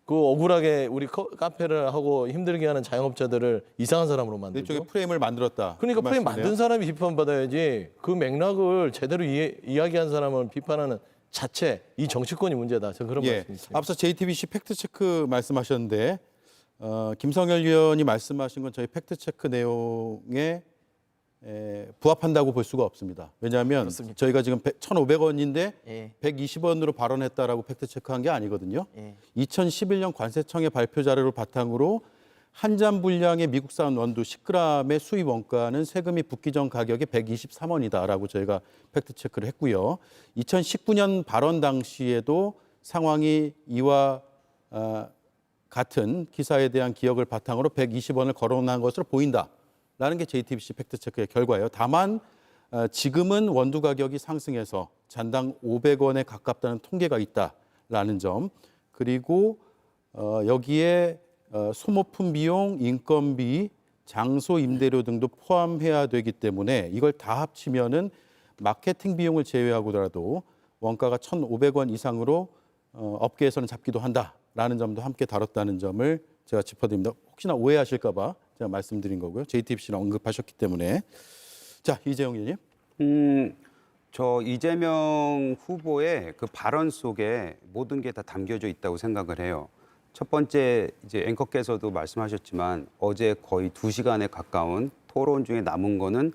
그 억울하게 우리 카페를 하고 힘들게 하는 자영업자들을 이상한 사람으로 만들죠? 일종의 프레임을 만들었다. 그러니까 그 프레임 말씀이네요. 만든 사람이 비판받아야지 그 맥락을 제대로 이야기한 사람을 비판하는 자체 이 정치권이 문제다. 저는 그런 예. 말씀이세요. 앞서 JTBC 팩트체크 말씀하셨는데 김성열 의원이 말씀하신 건 저희 팩트체크 내용에 부합한다고 볼 수가 없습니다. 왜냐하면 그렇습니까? 저희가 지금 1,500원인데 예. 120원으로 발언했다라고 팩트체크한 게 아니거든요. 예. 2011년 관세청의 발표 자료를 바탕으로 한 잔 분량의 미국산 원두 10g의 수입 원가는 세금이 붙기 전 가격이 123원이다라고 저희가 팩트체크를 했고요. 2019년 발언 당시에도 상황이 이와 같은 기사에 대한 기억을 바탕으로 120원을 거론한 것으로 보인다라는 게 JTBC 팩트체크의 결과예요. 다만 지금은 원두 가격이 상승해서 잔당 500원에 가깝다는 통계가 있다라는 점, 그리고 여기에 소모품 비용, 인건비, 장소 임대료 등도 포함해야 되기 때문에 이걸 다 합치면은 마케팅 비용을 제외하고라도 원가가 1,500원 이상으로 업계에서는 잡기도 한다라는 점도 함께 다뤘다는 점을 제가 짚어드립니다. 혹시나 오해하실까 봐 제가 말씀드린 거고요. JTBC는 언급하셨기 때문에. 자, 이재용 의원님. 저 이재명 후보의 그 발언 속에 모든 게 다 담겨져 있다고 생각을 해요. 첫 번째, 이제 앵커께서도 말씀하셨지만 어제 거의 2시간에 가까운 토론 중에 남은 거는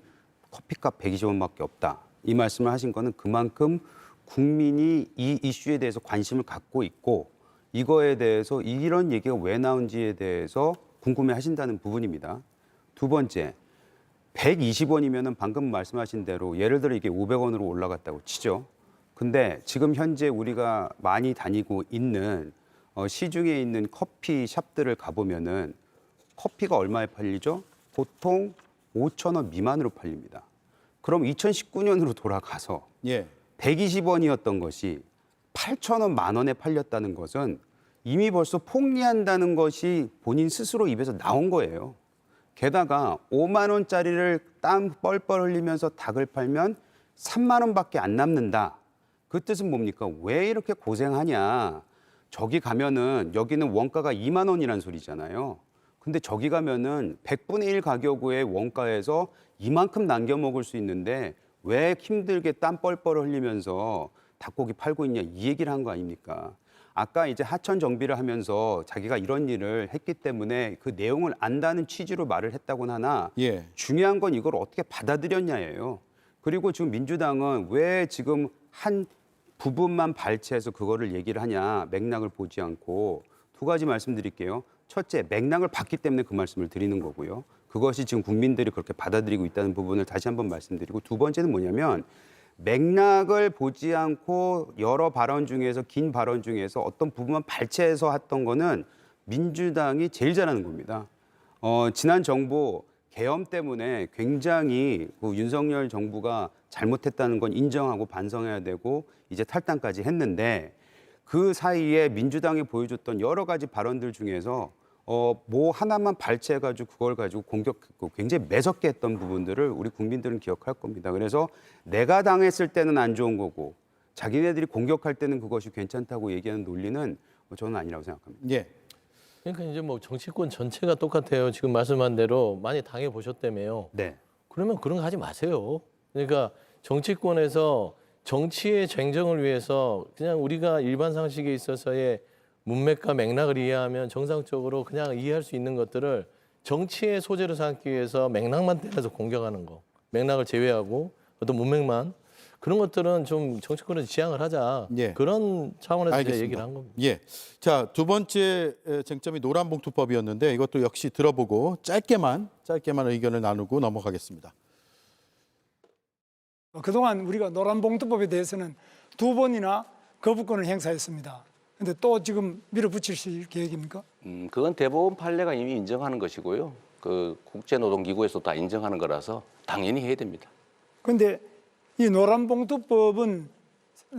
커피값 120원밖에 없다. 이 말씀을 하신 거는 그만큼 국민이 이 이슈에 대해서 관심을 갖고 있고 이거에 대해서 이런 얘기가 왜 나온지에 대해서 궁금해 하신다는 부분입니다. 두 번째, 120원이면은 방금 말씀하신 대로 예를 들어 이게 500원으로 올라갔다고 치죠. 근데 지금 현재 우리가 많이 다니고 있는 시중에 있는 커피 샵들을 가보면은 커피가 얼마에 팔리죠? 보통 5,000원 미만으로 팔립니다. 그럼 2019년으로 돌아가서 예. 120원이었던 것이 8,000원, 만 원에 팔렸다는 것은 이미 벌써 폭리한다는 것이 본인 스스로 입에서 나온 거예요. 게다가 5만 원짜리를 땀 뻘뻘 흘리면서 닭을 팔면 3만 원밖에 안 남는다. 그 뜻은 뭡니까? 왜 이렇게 고생하냐? 저기 가면은 여기는 원가가 2만 원이란 소리잖아요. 근데 저기 가면은 100분의 1 가격의 원가에서 이만큼 남겨 먹을 수 있는데 왜 힘들게 땀 뻘뻘 흘리면서 닭고기 팔고 있냐 이 얘기를 한 거 아닙니까? 아까 이제 하천 정비를 하면서 자기가 이런 일을 했기 때문에 그 내용을 안다는 취지로 말을 했다고는 하나 예. 중요한 건 이걸 어떻게 받아들였냐예요. 그리고 지금 민주당은 왜 지금 한 부분만 발췌해서 그거를 얘기를 하냐, 맥락을 보지 않고. 두 가지 말씀드릴게요. 첫째, 맥락을 봤기 때문에 그 말씀을 드리는 거고요. 그것이 지금 국민들이 그렇게 받아들이고 있다는 부분을 다시 한번 말씀드리고, 두 번째는 뭐냐면 맥락을 보지 않고 여러 발언 중에서, 긴 발언 중에서 어떤 부분만 발췌해서 했던 거는 민주당이 제일 잘하는 겁니다. 지난 정부 계엄 때문에 굉장히 그 윤석열 정부가 잘못했다는 건 인정하고 반성해야 되고 이제 탈당까지 했는데 그 사이에 민주당이 보여줬던 여러 가지 발언들 중에서 뭐 하나만 발췌해가지고 그걸 가지고 공격했고 굉장히 매섭게 했던 부분들을 우리 국민들은 기억할 겁니다. 그래서 내가 당했을 때는 안 좋은 거고 자기네들이 공격할 때는 그것이 괜찮다고 얘기하는 논리는 저는 아니라고 생각합니다. 예. 그러니까 이제 뭐 정치권 전체가 똑같아요. 지금 말씀한 대로 많이 당해 보셨다며요. 네. 그러면 그런 거 하지 마세요. 그러니까 정치권에서 정치의 쟁점을 위해서 그냥 우리가 일반 상식에 있어서의 문맥과 맥락을 이해하면 정상적으로 그냥 이해할 수 있는 것들을 정치의 소재로 삼기 위해서 맥락만 떼서 공격하는 거. 맥락을 제외하고 어떤 문맥만 그런 것들은 좀 정치권에서 지양을 하자. 예. 그런 차원에서 이제 알겠습니다. 얘기를 한 겁니다. 예. 자, 두 번째 쟁점이 노란봉투법이었는데 이것도 역시 들어보고 짧게만 의견을 나누고 넘어가겠습니다. 그동안 우리가 노란봉투법에 대해서는 2번이나 거부권을 행사했습니다. 근데 또 지금 밀어붙이실 계획입니까? 그건 대법원 판례가 이미 인정하는 것이고요. 그 국제노동기구에서 다 인정하는 거라서 당연히 해야 됩니다. 그런데 이 노란봉투법은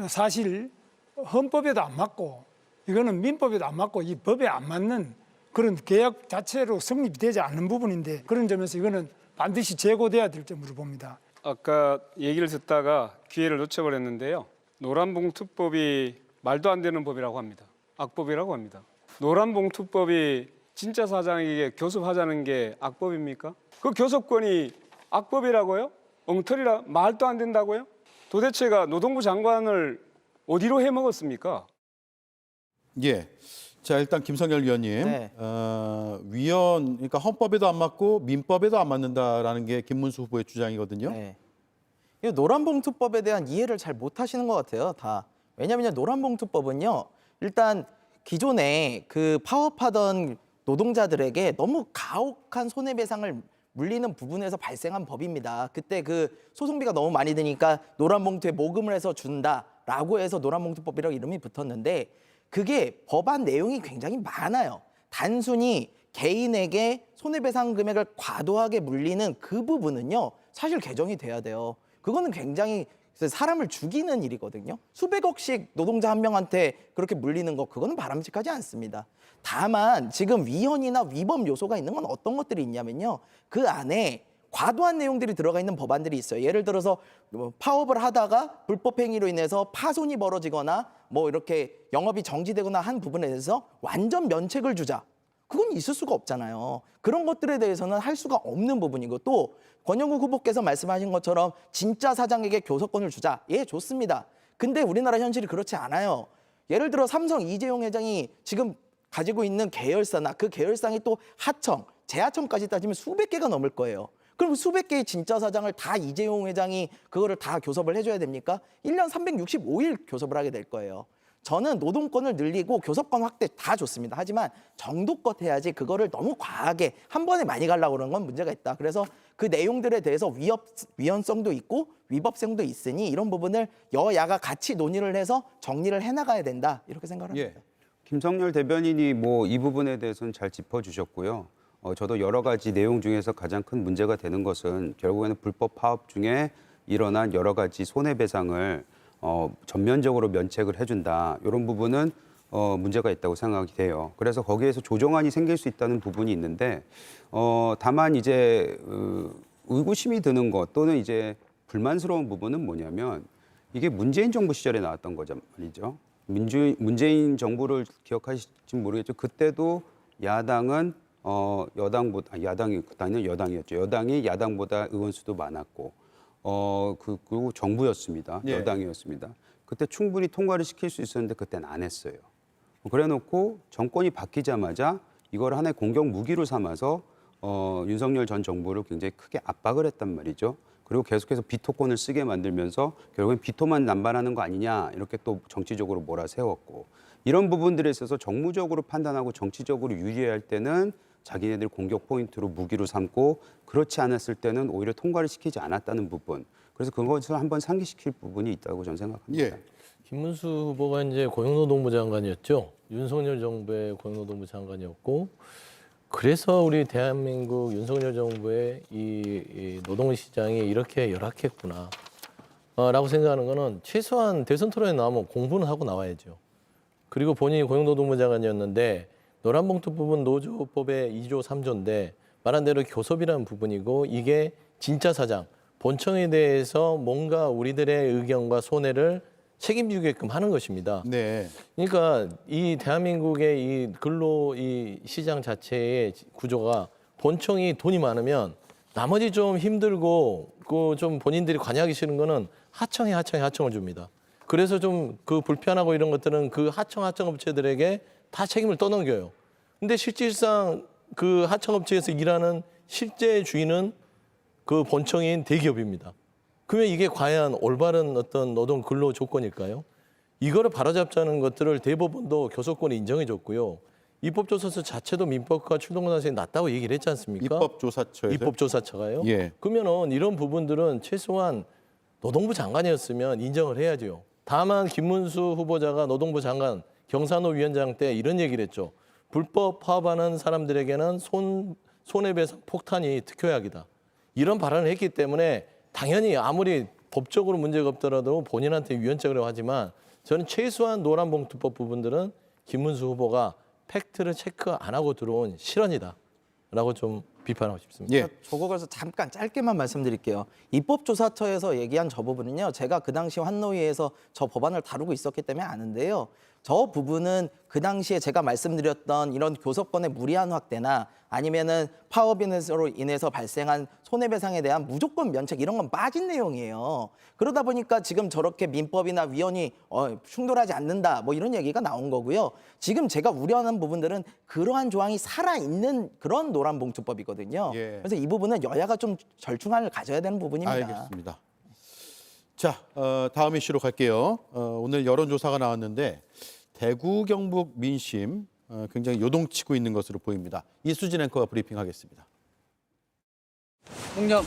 사실 헌법에도 안 맞고 이거는 민법에도 안 맞고 이 법에 안 맞는 그런 계약 자체로 성립이 되지 않는 부분인데 그런 점에서 이거는 반드시 재고돼야 될 점으로 봅니다. 아까 얘기를 듣다가 기회를 놓쳐버렸는데요. 노란봉투법이 말도 안 되는 법이라고 합니다. 악법이라고 합니다. 노란봉투법이 진짜 사장에게 교섭하자는 게 악법입니까? 그 교섭권이 악법이라고요? 엉터리라 말도 안 된다고요? 도대체가 노동부 장관을 어디로 해먹었습니까? 예. 자, 일단 김성열 위원님, 네. 그러니까 헌법에도 안 맞고 민법에도 안 맞는다라는 게 김문수 후보의 주장이거든요. 네. 이 노란봉투법에 대한 이해를 잘 못하시는 것 같아요, 다. 왜냐하면 노란봉투법은요, 일단 기존에 그 파업하던 노동자들에게 너무 가혹한 손해배상을 물리는 부분에서 발생한 법입니다. 그때 그 소송비가 너무 많이 드니까 노란봉투에 모금을 해서 준다라고 해서 노란봉투법이라고 이름이 붙었는데 그게 법안 내용이 굉장히 많아요. 단순히 개인에게 손해배상 금액을 과도하게 물리는 그 부분은요, 사실 개정이 돼야 돼요. 그거는 굉장히 사람을 죽이는 일이거든요. 수백억씩 노동자 한 명한테 그렇게 물리는 거 그거는 바람직하지 않습니다. 다만 지금 위헌이나 위법 요소가 있는 건 어떤 것들이 있냐면요. 그 안에 과도한 내용들이 들어가 있는 법안들이 있어요. 예를 들어서 파업을 하다가 불법 행위로 인해서 파손이 벌어지거나 뭐 이렇게 영업이 정지되거나 한 부분에 대해서 완전 면책을 주자. 그건 있을 수가 없잖아요. 그런 것들에 대해서는 할 수가 없는 부분이고 또 권영국 후보께서 말씀하신 것처럼 진짜 사장에게 교섭권을 주자. 예, 좋습니다. 근데 우리나라 현실이 그렇지 않아요. 예를 들어 삼성 이재용 회장이 지금 가지고 있는 계열사나 그 계열상이 또 하청, 재하청까지 따지면 수백 개가 넘을 거예요. 그럼 수백 개의 진짜 사장을 다 이재용 회장이 그거를 다 교섭을 해줘야 됩니까? 1년 365일 교섭을 하게 될 거예요. 저는 노동권을 늘리고 교섭권 확대 다 좋습니다. 하지만 정도껏 해야지 그거를 너무 과하게 한 번에 많이 가려고 그러는 건 문제가 있다. 그래서 그 내용들에 대해서 위헌성도 있고 위법성도 있으니 이런 부분을 여야가 같이 논의를 해서 정리를 해나가야 된다. 이렇게 생각을 합니다. 예. 김성열 대변인이 뭐 이 부분에 대해서는 잘 짚어주셨고요. 저도 여러 가지 내용 중에서 가장 큰 문제가 되는 것은 결국에는 불법 파업 중에 일어난 여러 가지 손해배상을 전면적으로 면책을 해준다. 이런 부분은 문제가 있다고 생각이 돼요. 그래서 거기에서 조정안이 생길 수 있다는 부분이 있는데 다만 이제 의구심이 드는 것 또는 이제 불만스러운 부분은 뭐냐면 이게 문재인 정부 시절에 나왔던 거죠 말이죠. 문재인 정부를 기억하실지 모르겠죠. 그때도 야당은 그때는 여당이었죠. 여당이 야당보다 의원수도 많았고 그리고 정부였습니다. 예. 여당이었습니다. 그때 충분히 통과를 시킬 수 있었는데 그때는 안 했어요. 그래놓고 정권이 바뀌자마자 이걸 하나의 공격 무기로 삼아서 윤석열 전 정부를 굉장히 크게 압박을 했단 말이죠. 그리고 계속해서 비토권을 쓰게 만들면서 결국엔 비토만 남발하는 거 아니냐 이렇게 또 정치적으로 몰아세웠고 이런 부분들에 있어서 정무적으로 판단하고 정치적으로 유리할 때는 자기네들 공격 포인트로 무기로 삼고 그렇지 않았을 때는 오히려 통과를 시키지 않았다는 부분. 그래서 그것을 한번 상기시킬 부분이 있다고 저는 생각합니다. 예. 김문수 후보가 이제 고용노동부 장관이었죠. 윤석열 정부의 고용노동부 장관이었고 그래서 우리 대한민국 윤석열 정부의 이 노동시장이 이렇게 열악했구나 라고 생각하는 거는 최소한 대선 토론에 나오면 공부는 하고 나와야죠. 그리고 본인이 고용노동부 장관이었는데 노란봉투 부분 노조법의 2조 3조인데 말한 대로 교섭이라는 부분이고 이게 진짜 사장, 본청에 대해서 뭔가 우리들의 의견과 손해를 책임지게끔 하는 것입니다. 네. 그러니까 이 대한민국의 이 근로 이 시장 자체의 구조가 본청이 돈이 많으면 나머지 좀 힘들고 그 좀 본인들이 관여하기 싫은 거는 하청을 줍니다. 그래서 좀 그 불편하고 이런 것들은 그 하청 업체들에게 다 책임을 떠넘겨요. 근데 실질상 그 하청 업체에서 일하는 실제 주인은 그 본청인 대기업입니다. 그러면 이게 과연 올바른 어떤 노동 근로 조건일까요? 이거를 바로잡자는 것들을 대법원도 교섭권에 인정해줬고요. 입법조사처 자체도 민법과 출동관세에 낮다고 얘기를 했지 않습니까? 입법조사처에서. 입법조사처가요? 예. 그러면은 이런 부분들은 최소한 노동부 장관이었으면 인정을 해야죠. 다만 김문수 후보자가 노동부 장관 경산호 위원장 때 이런 얘기를 했죠. 불법 파업하는 사람들에게는 손해배상 폭탄이 특효약이다. 이런 발언을 했기 때문에 당연히 아무리 법적으로 문제가 없더라도 본인한테 위헌적이라고 하지만 저는 최소한 노란봉투법 부분들은 김문수 후보가 팩트를 체크 안 하고 들어온 실언이다라고 좀 비판하고 싶습니다. 예. 저거 그래서 잠깐 짧게만 말씀드릴게요. 입법조사처에서 얘기한 저 부분은요. 제가 그 당시 환노위에서 저 법안을 다루고 있었기 때문에 아는데요. 저 부분은 그 당시에 제가 말씀드렸던 이런 교섭권의 무리한 확대나 아니면은 파업인으로 인해서 발생한 손해배상에 대한 무조건 면책 이런 건 빠진 내용이에요. 그러다 보니까 지금 저렇게 민법이나 위헌이 충돌하지 않는다 뭐 이런 얘기가 나온 거고요. 지금 제가 우려하는 부분들은 그러한 조항이 살아있는 그런 노란봉투법이거든요. 예. 그래서 이 부분은 여야가 좀 절충안을 가져야 되는 부분입니다. 알겠습니다. 자, 다음 이슈로 갈게요. 오늘 여론조사가 나왔는데 대구 경북 민심 굉장히 요동치고 있는 것으로 보입니다. 이수진 앵커가 브리핑하겠습니다. 공격.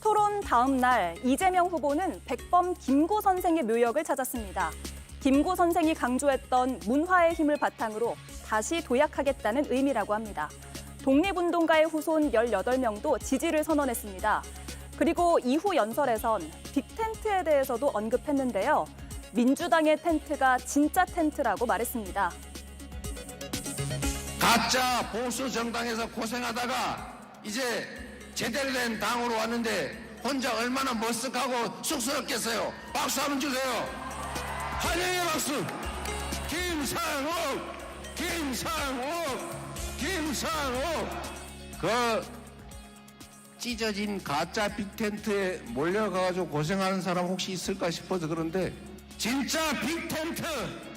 토론 다음 날 이재명 후보는 백범 김구 선생의 묘역을 찾았습니다. 김구 선생이 강조했던 문화의 힘을 바탕으로 다시 도약하겠다는 의미라고 합니다. 독립운동가의 후손 18명도 지지를 선언했습니다. 그리고 이후 연설에선 빅텐트에 대해서도 언급했는데요. 민주당의 텐트가 진짜 텐트라고 말했습니다. 가짜 보수 정당에서 고생하다가 이제 제대로 된 당으로 왔는데 혼자 얼마나 머쓱하고 쑥스럽겠어요. 박수 한번 주세요. 환영의 박수. 김상욱. 그 찢어진 가짜 빅텐트에 몰려가가지고 고생하는 사람 혹시 있을까 싶어서 그런데 진짜 빅텐트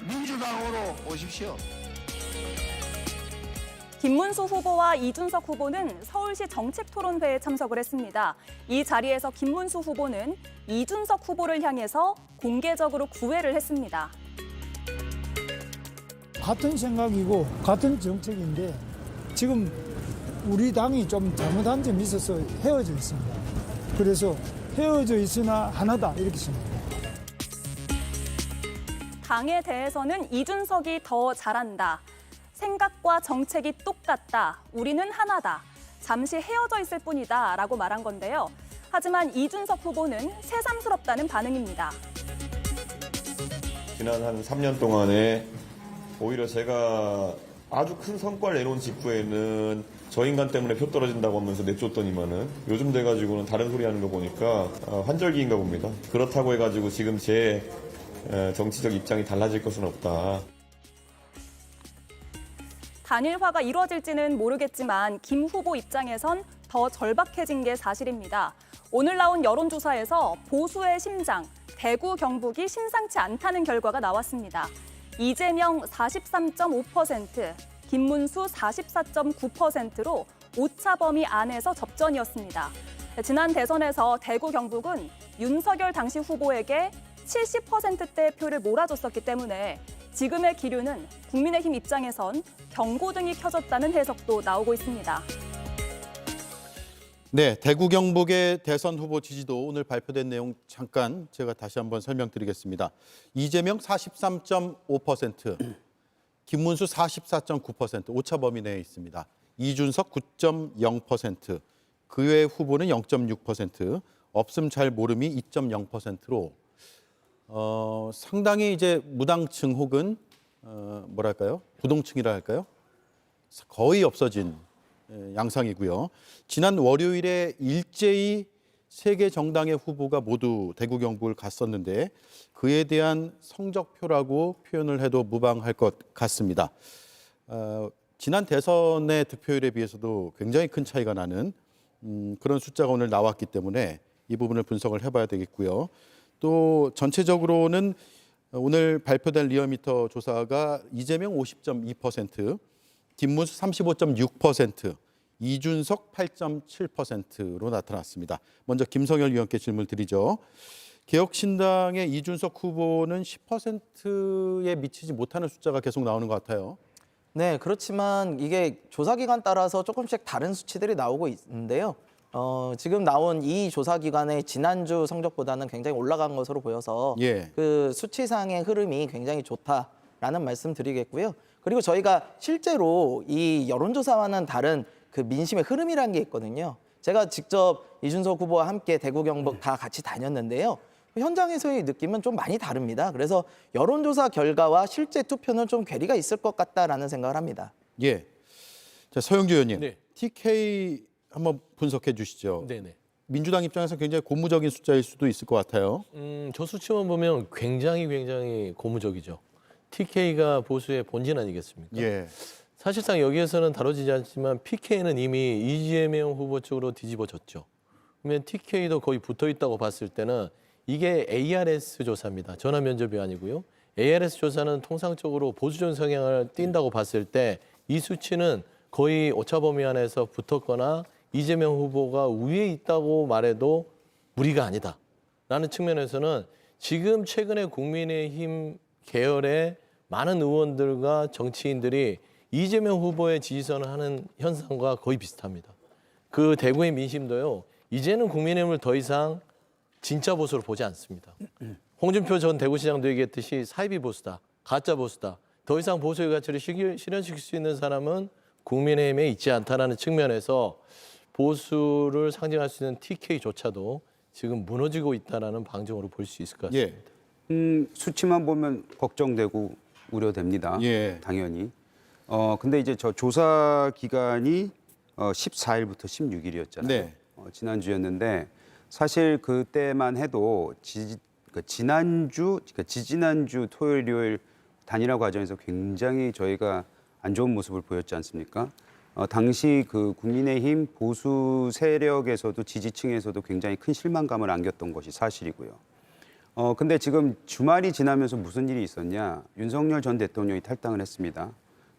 민주당으로 오십시오. 김문수 후보와 이준석 후보는 서울시 정책토론회에 참석을 했습니다. 이 자리에서 김문수 후보는 이준석 후보를 향해서 공개적으로 구애를 했습니다. 같은 생각이고 같은 정책인데 지금 우리 당이 좀 잘못한 점이 있어서 헤어져 있습니다. 그래서 헤어져 있으나 하나다 이렇게 생각합니다. 당에 대해서는 이준석이 더 잘한다. 생각과 정책이 똑같다. 우리는 하나다. 잠시 헤어져 있을 뿐이다. 라고 말한 건데요. 하지만 이준석 후보는 새삼스럽다는 반응입니다. 지난 한 3년 동안에 오히려 제가 아주 큰 성과를 내놓은 직후에는 저 인간 때문에 표 떨어진다고 하면서 내쫓더니만은 요즘 돼가지고는 다른 소리 하는 거 보니까 환절기인가 봅니다. 그렇다고 해가지고 지금 제 정치적 입장이 달라질 것은 없다. 단일화가 이루어질지는 모르겠지만 김 후보 입장에선 더 절박해진 게 사실입니다. 오늘 나온 여론조사에서 보수의 심장, 대구 경북이 심상치 않다는 결과가 나왔습니다. 이재명 43.5%, 김문수 44.9%로 오차 범위 안에서 접전이었습니다. 지난 대선에서 대구 경북은 윤석열 당시 후보에게 70%대 표를 몰아줬었기 때문에 지금의 기류는 국민의힘 입장에선 경고등이 켜졌다는 해석도 나오고 있습니다. 네, 대구 경북의 대선 후보 지지도 오늘 발표된 내용 잠깐 제가 다시 한번 설명드리겠습니다. 이재명 43.5%, 김문수 44.9%, 오차 범위 내에 있습니다. 이준석 9.0%, 그 외 후보는 0.6%, 없음 잘 모름이 2.0%로 상당히 이제 무당층 혹은 뭐랄까요? 부동층이라 할까요? 거의 없어진 양상이고요. 지난 월요일에 일제히 세 개 정당의 후보가 모두 대구 경북을 갔었는데 그에 대한 성적표라고 표현을 해도 무방할 것 같습니다. 지난 대선의 득표율에 비해서도 굉장히 큰 차이가 나는 그런 숫자가 오늘 나왔기 때문에 이 부분을 분석을 해봐야 되겠고요. 또 전체적으로는 오늘 발표된 리얼미터 조사가 이재명 50.2%, 김문수 35.6%, 이준석 8.7%로 나타났습니다. 먼저 김성열 위원께 질문을 드리죠. 개혁신당의 이준석 후보는 10%에 미치지 못하는 숫자가 계속 나오는 것 같아요. 네, 그렇지만 이게 조사 기간 따라서 조금씩 다른 수치들이 나오고 있는데요. 지금 나온 이 조사 기간의 지난주 성적보다는 굉장히 올라간 것으로 보여서 예. 그 수치상의 흐름이 굉장히 좋다라는 말씀 드리겠고요. 그리고 저희가 실제로 이 여론조사와는 다른 그 민심의 흐름이라는 게 있거든요. 제가 직접 이준석 후보와 함께 대구 경북 다 같이 다녔는데요. 현장에서의 느낌은 좀 많이 다릅니다. 그래서 여론조사 결과와 실제 투표는 좀 괴리가 있을 것 같다라는 생각을 합니다. 예. 자, 서영주 의원님, 네. TK 한번 분석해 주시죠. 네네. 민주당 입장에서 굉장히 고무적인 숫자일 수도 있을 것 같아요. 저 수치만 보면 굉장히 고무적이죠. TK가 보수의 본진 아니겠습니까? 예. 사실상 여기에서는 다뤄지지 않지만 PK는 이미 이재명 후보 쪽으로 뒤집어졌죠. 그러면 TK도 거의 붙어 있다고 봤을 때는 이게 ARS 조사입니다. 전화 면접이 아니고요. ARS 조사는 통상적으로 보수적 성향을 띈다고 봤을 때 이 수치는 거의 오차 범위 안에서 붙었거나 이재명 후보가 위에 있다고 말해도 무리가 아니다라는 측면에서는 지금 최근에 국민의힘 계열의 많은 의원들과 정치인들이 이재명 후보의 지지선을 하는 현상과 거의 비슷합니다. 그 대구의 민심도요. 이제는 국민의힘을 더 이상 진짜 보수로 보지 않습니다. 홍준표 전 대구시장도 얘기했듯이 사이비 보수다, 가짜 보수다. 더 이상 보수의 가치를 실현시킬 수 있는 사람은 국민의힘에 있지 않다라는 측면에서 보수를 상징할 수 있는 TK조차도 지금 무너지고 있다는 방증으로 볼 수 있을 것 같습니다. 예. 수치만 보면 걱정되고 우려됩니다. 예. 당연히. 근데 이제 저 조사 기간이 14일부터 16일이었잖아요. 네. 지난주였는데 사실 그때만 해도 지지난주 토요일, 일요일 단일화 과정에서 굉장히 저희가 안 좋은 모습을 보였지 않습니까? 당시 그 국민의힘 보수 세력에서도 지지층에서도 굉장히 큰 실망감을 안겼던 것이 사실이고요. 근데 지금 주말이 지나면서 무슨 일이 있었냐? 윤석열 전 대통령이 탈당을 했습니다.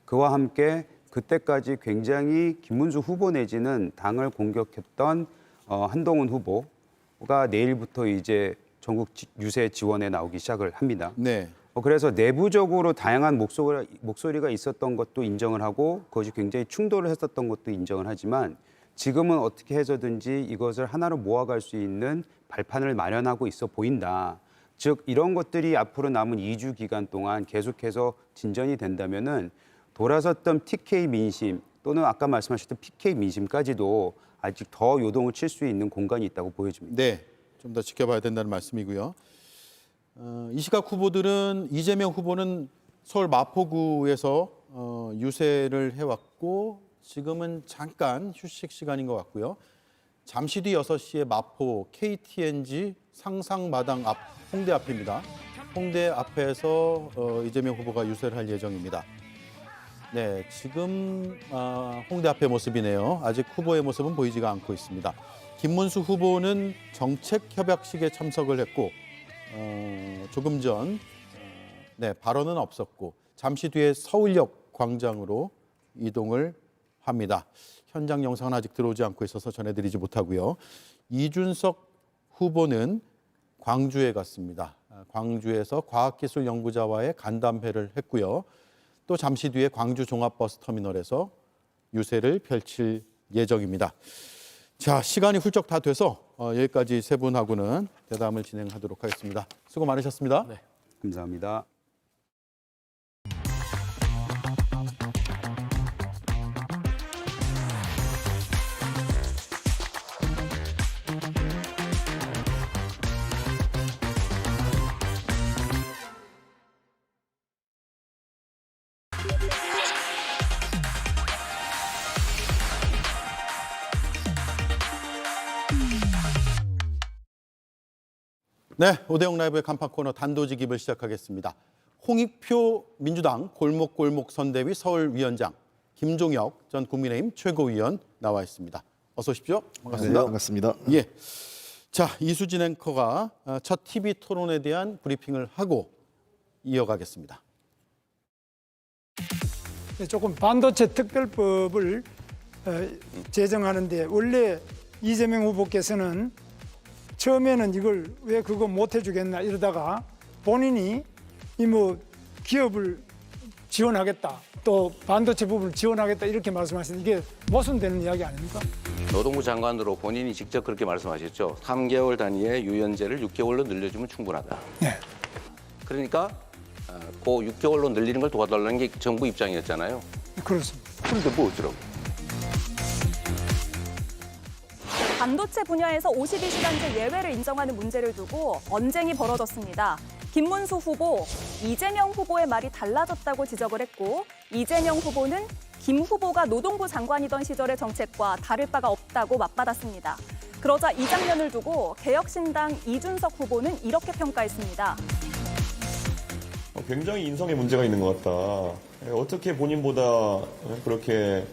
그와 함께 그때까지 굉장히 김문수 후보 내지는 당을 공격했던 한동훈 후보가 내일부터 이제 전국 유세 지원에 나오기 시작을 합니다. 네. 그래서 내부적으로 다양한 목소리가 있었던 것도 인정을 하고 그것이 굉장히 충돌을 했었던 것도 인정을 하지만 지금은 어떻게 해서든지 이것을 하나로 모아갈 수 있는 발판을 마련하고 있어 보인다. 즉 이런 것들이 앞으로 남은 2주 기간 동안 계속해서 진전이 된다면은 돌아섰던 TK 민심 또는 아까 말씀하셨던 PK 민심까지도 아직 더 요동을 칠 수 있는 공간이 있다고 보여집니다. 네. 좀 더 지켜봐야 된다는 말씀이고요. 이 시각 후보들은 이재명 후보는 서울 마포구에서 유세를 해왔고 지금은 잠깐 휴식 시간인 것 같고요. 잠시 뒤 6시에 마포 KTNG 상상마당 앞 홍대 앞입니다. 홍대 앞에서 이재명 후보가 유세를 할 예정입니다. 네, 지금 홍대 앞의 모습이네요. 아직 후보의 모습은 보이지가 않고 있습니다. 김문수 후보는 정책협약식에 참석을 했고 조금 전 발언은 없었고 잠시 뒤에 서울역 광장으로 이동을 합니다. 현장 영상은 아직 들어오지 않고 있어서 전해드리지 못하고요. 이준석 후보는 광주에 갔습니다. 광주에서 과학기술연구자와의 간담회를 했고요. 또 잠시 뒤에 광주 종합버스터미널에서 유세를 펼칠 예정입니다. 자, 시간이 훌쩍 다 돼서 여기까지 세 분하고는 대담을 진행하도록 하겠습니다. 수고 많으셨습니다. 네. 감사합니다. 네, 오대영 라이브의 간판 코너 단도직입을 시작하겠습니다. 홍익표 민주당 골목골목 선대위 서울위원장, 김종혁 전 국민의힘 최고위원 나와 있습니다. 어서 오십시오. 반갑습니다. 네, 반갑습니다. 예. 자, 이수진 앵커가 첫 TV 토론에 대한 브리핑을 하고 이어가겠습니다. 조금 반도체 특별법을 제정하는데 원래 이재명 후보께서는 처음에는 이걸 왜 그거 못 해주겠나 이러다가 본인이 이 기업을 지원하겠다 또 반도체 부분을 지원하겠다 이렇게 말씀하시는 이게 모순되는 이야기 아닙니까? 노동부 장관으로 본인이 직접 그렇게 말씀하셨죠. 3개월 단위의 유연제를 6개월로 늘려주면 충분하다. 네. 그러니까 그 6개월로 늘리는 걸 도와달라는 게 정부 입장이었잖아요. 그렇습니다. 그런데 뭐 어쩌라고. 반도체 분야에서 52시간제 예외를 인정하는 문제를 두고 언쟁이 벌어졌습니다. 김문수 후보, 이재명 후보의 말이 달라졌다고 지적을 했고 이재명 후보는 김 후보가 노동부 장관이던 시절의 정책과 다를 바가 없다고 맞받았습니다. 그러자 이 장면을 두고 개혁신당 이준석 후보는 이렇게 평가했습니다. 굉장히 인성에 문제가 있는 것 같다. 어떻게 본인보다 그렇게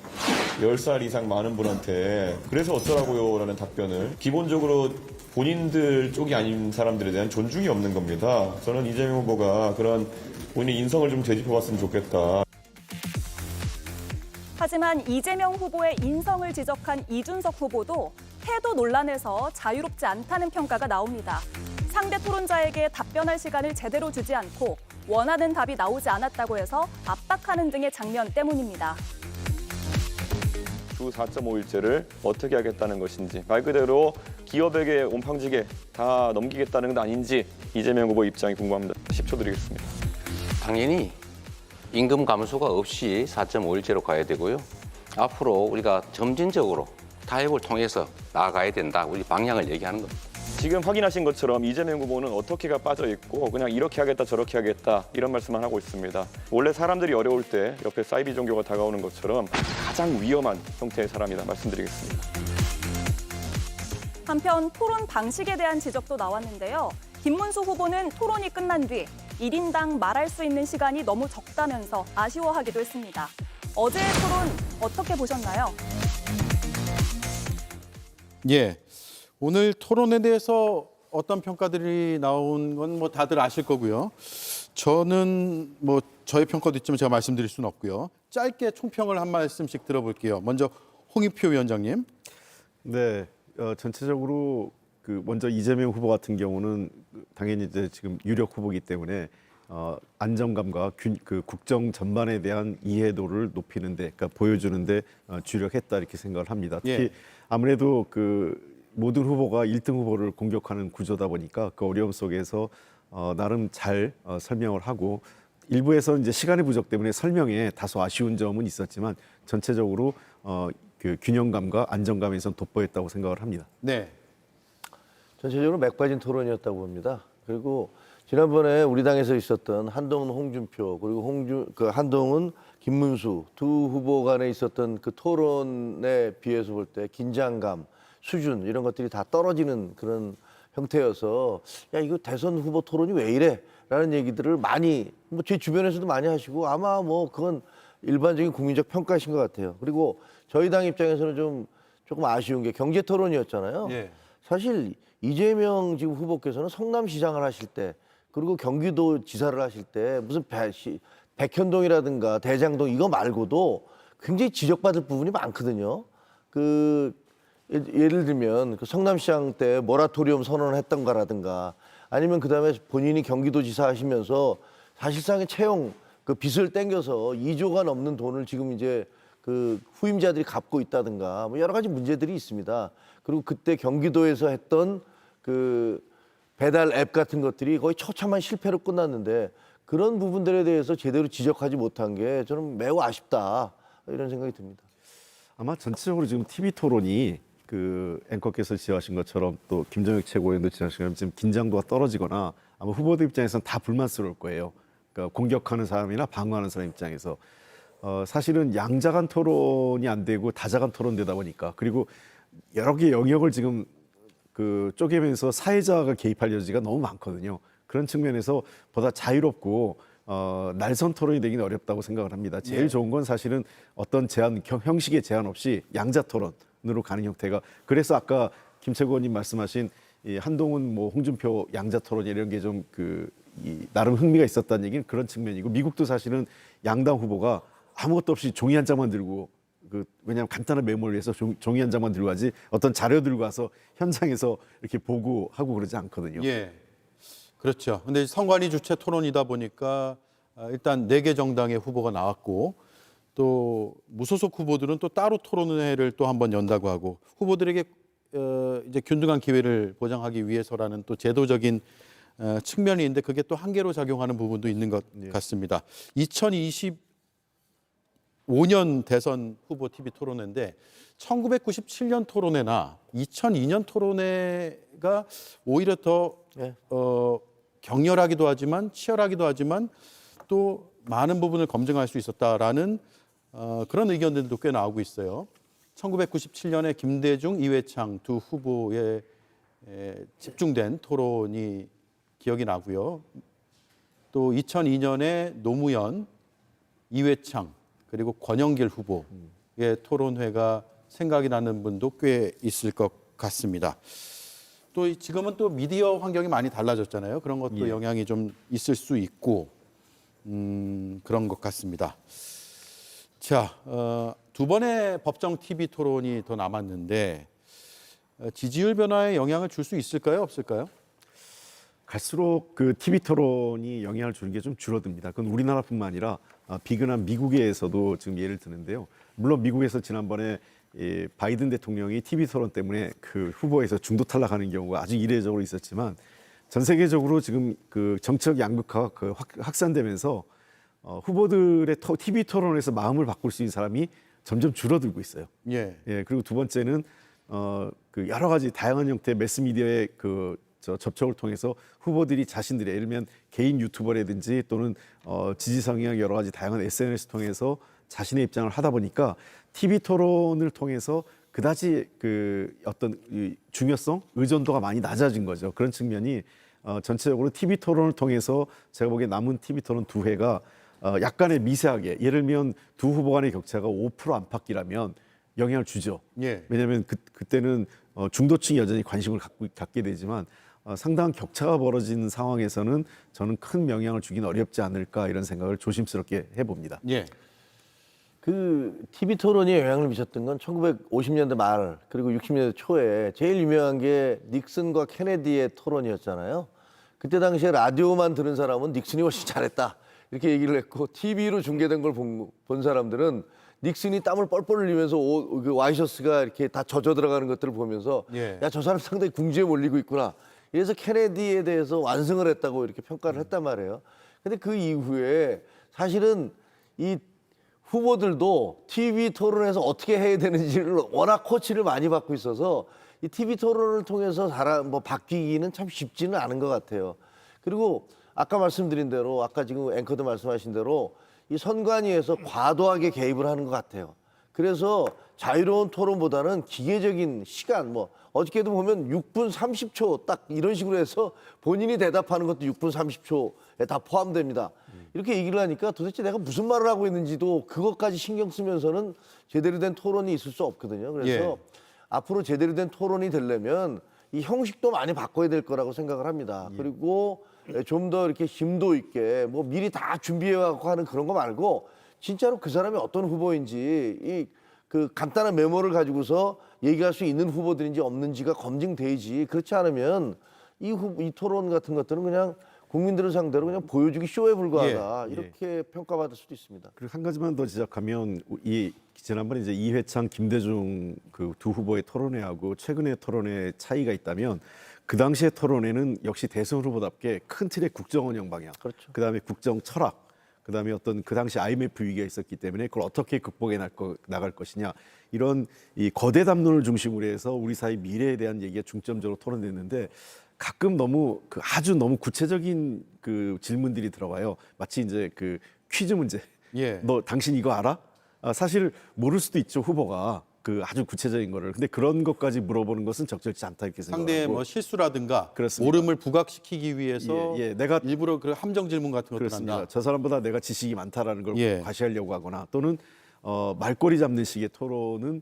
10살 이상 많은 분한테 그래서 어쩌라고요? 라는 답변을 기본적으로 본인들 쪽이 아닌 사람들에 대한 존중이 없는 겁니다. 저는 이재명 후보가 그런 본인의 인성을 좀 되짚어봤으면 좋겠다. 하지만 이재명 후보의 인성을 지적한 이준석 후보도 태도 논란에서 자유롭지 않다는 평가가 나옵니다. 상대 토론자에게 답변할 시간을 제대로 주지 않고 원하는 답이 나오지 않았다고 해서 압박하는 등의 장면 때문입니다. 주 4.5일제를 어떻게 하겠다는 것인지 말 그대로 기업에게 온팡지게 다 넘기겠다는 건 아닌지 이재명 후보 입장이 궁금합니다. 10초 드리겠습니다. 당연히 임금 감소가 없이 4.5일제로 가야 되고요. 앞으로 우리가 점진적으로 타협을 통해서 나아가야 된다. 우리 방향을 얘기하는 겁니다. 지금 확인하신 것처럼 이재명 후보는 어떻게가 빠져 있고 그냥 이렇게 하겠다 저렇게 하겠다 이런 말씀만 하고 있습니다. 원래 사람들이 어려울 때 옆에 사이비 종교가 다가오는 것처럼 가장 위험한 형태의 사람이다 말씀드리겠습니다. 한편 토론 방식에 대한 지적도 나왔는데요. 김문수 후보는 토론이 끝난 뒤 1인당 말할 수 있는 시간이 너무 적다면서 아쉬워하기도 했습니다. 어제의 토론 어떻게 보셨나요? 예. 오늘 토론에 대해서 어떤 평가들이 나온 건 다들 아실 거고요. 저는 저의 평가도 있지만 제가 말씀드릴 수는 없고요. 짧게 총평을 한 말씀씩 들어볼게요. 먼저 홍익표 위원장님. 네, 전체적으로 먼저 이재명 후보 같은 경우는 당연히 이제 지금 유력 후보이기 때문에 안정감과 국정 전반에 대한 이해도를 높이는데, 그러니까 보여주는데 주력했다 이렇게 생각을 합니다. 특히 예. 아무래도 모든 후보가 1등 후보를 공격하는 구조다 보니까 그 어려움 속에서 나름 잘 설명을 하고 일부에서 이제 시간의 부족 때문에 설명에 다소 아쉬운 점은 있었지만 전체적으로 균형감과 안정감에선 돋보였다고 생각을 합니다. 네. 전체적으로 맥빠진 토론이었다고 봅니다. 그리고 지난번에 우리 당에서 있었던 한동훈, 홍준표 그리고 한동훈, 김문수 두 후보 간에 있었던 그 토론에 비해서 볼 때 긴장감, 수준 이런 것들이 다 떨어지는 그런 형태여서 야 이거 대선 후보 토론이 왜 이래? 라는 얘기들을 많이 제 주변에서도 많이 하시고 아마 그건 일반적인 국민적 평가이신 것 같아요. 그리고 저희 당 입장에서는 조금 아쉬운 게 경제 토론이었잖아요. 예. 사실 이재명 지금 후보께서는 성남시장을 하실 때 그리고 경기도 지사를 하실 때 무슨 백현동이라든가 대장동 이거 말고도 굉장히 지적받을 부분이 많거든요. 예를 들면 성남시장 때 모라토리엄 선언을 했던 거라든가 아니면 그다음에 본인이 경기도지사 하시면서 사실상의 채용 빚을 땡겨서 2조가 넘는 돈을 지금 이제 그 후임자들이 갚고 있다든가 뭐 여러 가지 문제들이 있습니다. 그리고 그때 경기도에서 했던 그 배달 앱 같은 것들이 거의 처참한 실패로 끝났는데 그런 부분들에 대해서 제대로 지적하지 못한 게 저는 매우 아쉽다 이런 생각이 듭니다. 아마 전체적으로 지금 TV 토론이 그 앵커께서 지적하신 것처럼 또 김정혁 최고위원도 지적하신 것처럼 지금 긴장도가 떨어지거나 아마 후보들 입장에서는 다 불만스러울 거예요. 그러니까 공격하는 사람이나 방어하는 사람 입장에서 사실은 양자간 토론이 안 되고 다자간 토론되다 보니까 그리고 여러 개 영역을 지금 그 쪼개면서 사회자가 개입할 여지가 너무 많거든요. 그런 측면에서 보다 자유롭고 날선 토론이 되기는 어렵다고 생각을 합니다. 제일 좋은 건 사실은 어떤 제한 형식의 제한 없이 양자 토론으로 가는 형태가 그래서 아까 김채구 의원님 말씀하신 이 한동훈 뭐 홍준표 양자 토론 이런 게 좀 나름 흥미가 있었다는 얘기는 그런 측면이고 미국도 사실은 양당 후보가 아무것도 없이 종이 한 장만 들고 왜냐하면 간단한 메모를 위해서 종이 한 장만 들고 가지 어떤 자료 들고 와서 현장에서 이렇게 보고하고 그러지 않거든요. 예. 그렇죠. 근데 선관위 주최 토론이다 보니까 일단 4개 정당의 후보가 나왔고 또 무소속 후보들은 또 따로 토론회를 또 한번 연다고 하고 후보들에게 이제 균등한 기회를 보장하기 위해서라는 또 제도적인 측면이 있는데 그게 또 한계로 작용하는 부분도 있는 것 같습니다. 2025년 대선 후보 TV 토론회인데 1997년 토론회나 2002년 토론회가 오히려 더 격렬하기도 하지만 치열하기도 하지만 또 많은 부분을 검증할 수 있었다라는 그런 의견들도 꽤 나오고 있어요. 1997년에 김대중, 이회창 두 후보에 집중된 토론이 기억이 나고요. 또 2002년에 노무현, 이회창 그리고 권영길 후보의 토론회가 생각이 나는 분도 꽤 있을 것 같습니다. 또 지금은 또 미디어 환경이 많이 달라졌잖아요. 그런 것도 영향이 좀 있을 수 있고 그런 것 같습니다. 자, 두 번의 법정 TV 토론이 더 남았는데 지지율 변화에 영향을 줄 수 있을까요? 없을까요? 갈수록 그 TV 토론이 영향을 주는 게 좀 줄어듭니다. 그건 우리나라뿐만 아니라 비근한 미국에서도 지금 예를 드는데요. 물론 미국에서 지난번에 바이든 대통령이 TV 토론 때문에 그 후보에서 중도 탈락하는 경우가 아주 이례적으로 있었지만 전 세계적으로 지금 그 정치적 양극화가 확산되면서 후보들의 TV 토론에서 마음을 바꿀 수 있는 사람이 점점 줄어들고 있어요. 그리고 두 번째는 그 여러 가지 다양한 형태의 매스미디어의 접촉을 통해서 후보들이 자신들의 예를 들면 개인 유튜버라든지 또는 지지 성향 여러 가지 다양한 SNS 통해서 자신의 입장을 하다 보니까 TV 토론을 통해서 그다지 그 어떤 중요성, 의존도가 많이 낮아진 거죠. 그런 측면이 전체적으로 TV 토론을 통해서 제가 보기에 남은 TV 토론 두 회가 약간의 미세하게 예를 들면 두 후보 간의 격차가 5% 안팎이라면 영향을 주죠. 왜냐하면 그때는 중도층이 여전히 관심을 갖게 되지만 상당한 격차가 벌어지는 상황에서는 저는 큰 영향을 주긴 어렵지 않을까 이런 생각을 조심스럽게 해봅니다. 그 TV 토론이 영향을 미쳤던 건 1950년대 말 그리고 60년대 초에 제일 유명한 게 닉슨과 케네디의 토론이었잖아요. 그때 당시에 라디오만 들은 사람은 닉슨이 훨씬 잘했다 이렇게 얘기를 했고 TV로 중계된 걸 본 사람들은 닉슨이 땀을 뻘뻘 흘리면서 그 와이셔츠가 이렇게 다 젖어 들어가는 것들을 보면서 야, 저 사람 상당히 궁지에 몰리고 있구나. 그래서 케네디에 대해서 완승을 했다고 이렇게 평가를 했단 말이에요. 근데 그 이후에 사실은 이 후보들도 TV 토론에서 어떻게 해야 되는지를 워낙 코치를 많이 받고 있어서 이 TV 토론을 통해서 바뀌기는 참 쉽지는 않은 것 같아요. 그리고 아까 말씀드린 대로 아까 지금 앵커도 말씀하신 대로 이 선관위에서 과도하게 개입을 하는 것 같아요. 그래서 자유로운 토론보다는 기계적인 시간 어저께도 보면 6분 30초 딱 이런 식으로 해서 본인이 대답하는 것도 6분 30초에 다 포함됩니다. 이렇게 얘기를 하니까 도대체 내가 무슨 말을 하고 있는지도 그것까지 신경 쓰면서는 제대로 된 토론이 있을 수 없거든요. 그래서 앞으로 제대로 된 토론이 되려면 이 형식도 많이 바꿔야 될 거라고 생각을 합니다. 그리고 좀 더 이렇게 심도 있게 미리 다 준비해갖고 하는 그런 거 말고 진짜로 그 사람이 어떤 후보인지 그 간단한 메모를 가지고서 얘기할 수 있는 후보들인지 없는지가 검증돼야지. 그렇지 않으면 이 토론 같은 것들은 그냥 국민들을 상대로 그냥 보여주기 쇼에 불과하다 예, 예. 이렇게 평가받을 수도 있습니다. 그리고 한 가지만 더 지적하면 이 지난번에 이제 이회창, 김대중 그 두 후보의 토론회하고 최근의 토론회 차이가 있다면 그 당시의 토론회는 역시 대선 후보답게 큰 틀의 국정 운영 방향, 그렇죠. 그다음에 국정 철학, 그다음에 어떤 그 당시 IMF 위기가 있었기 때문에 그걸 어떻게 극복해 나갈 것이냐 이런 이 거대 담론을 중심으로 해서 우리 사회 미래에 대한 얘기가 중점적으로 토론됐는데 가끔 너무 아주 너무 구체적인 그 질문들이 들어가요. 마치 이제 그 퀴즈 문제. 예. 너 당신 이거 알아? 사실 모를 수도 있죠, 후보가. 그 아주 구체적인 거를. 근데 그런 것까지 물어보는 것은 적절치 않다 이렇게 생각하고. 상대의 뭐 실수라든가 그렇습니다. 오름을 부각시키기 위해서 내가 일부러 그 함정 질문 같은 것들 그렇습니다. 한다. 저 사람보다 내가 지식이 많다라는 걸 예. 과시하려고 하거나 또는 말꼬리 잡는 식의 토론은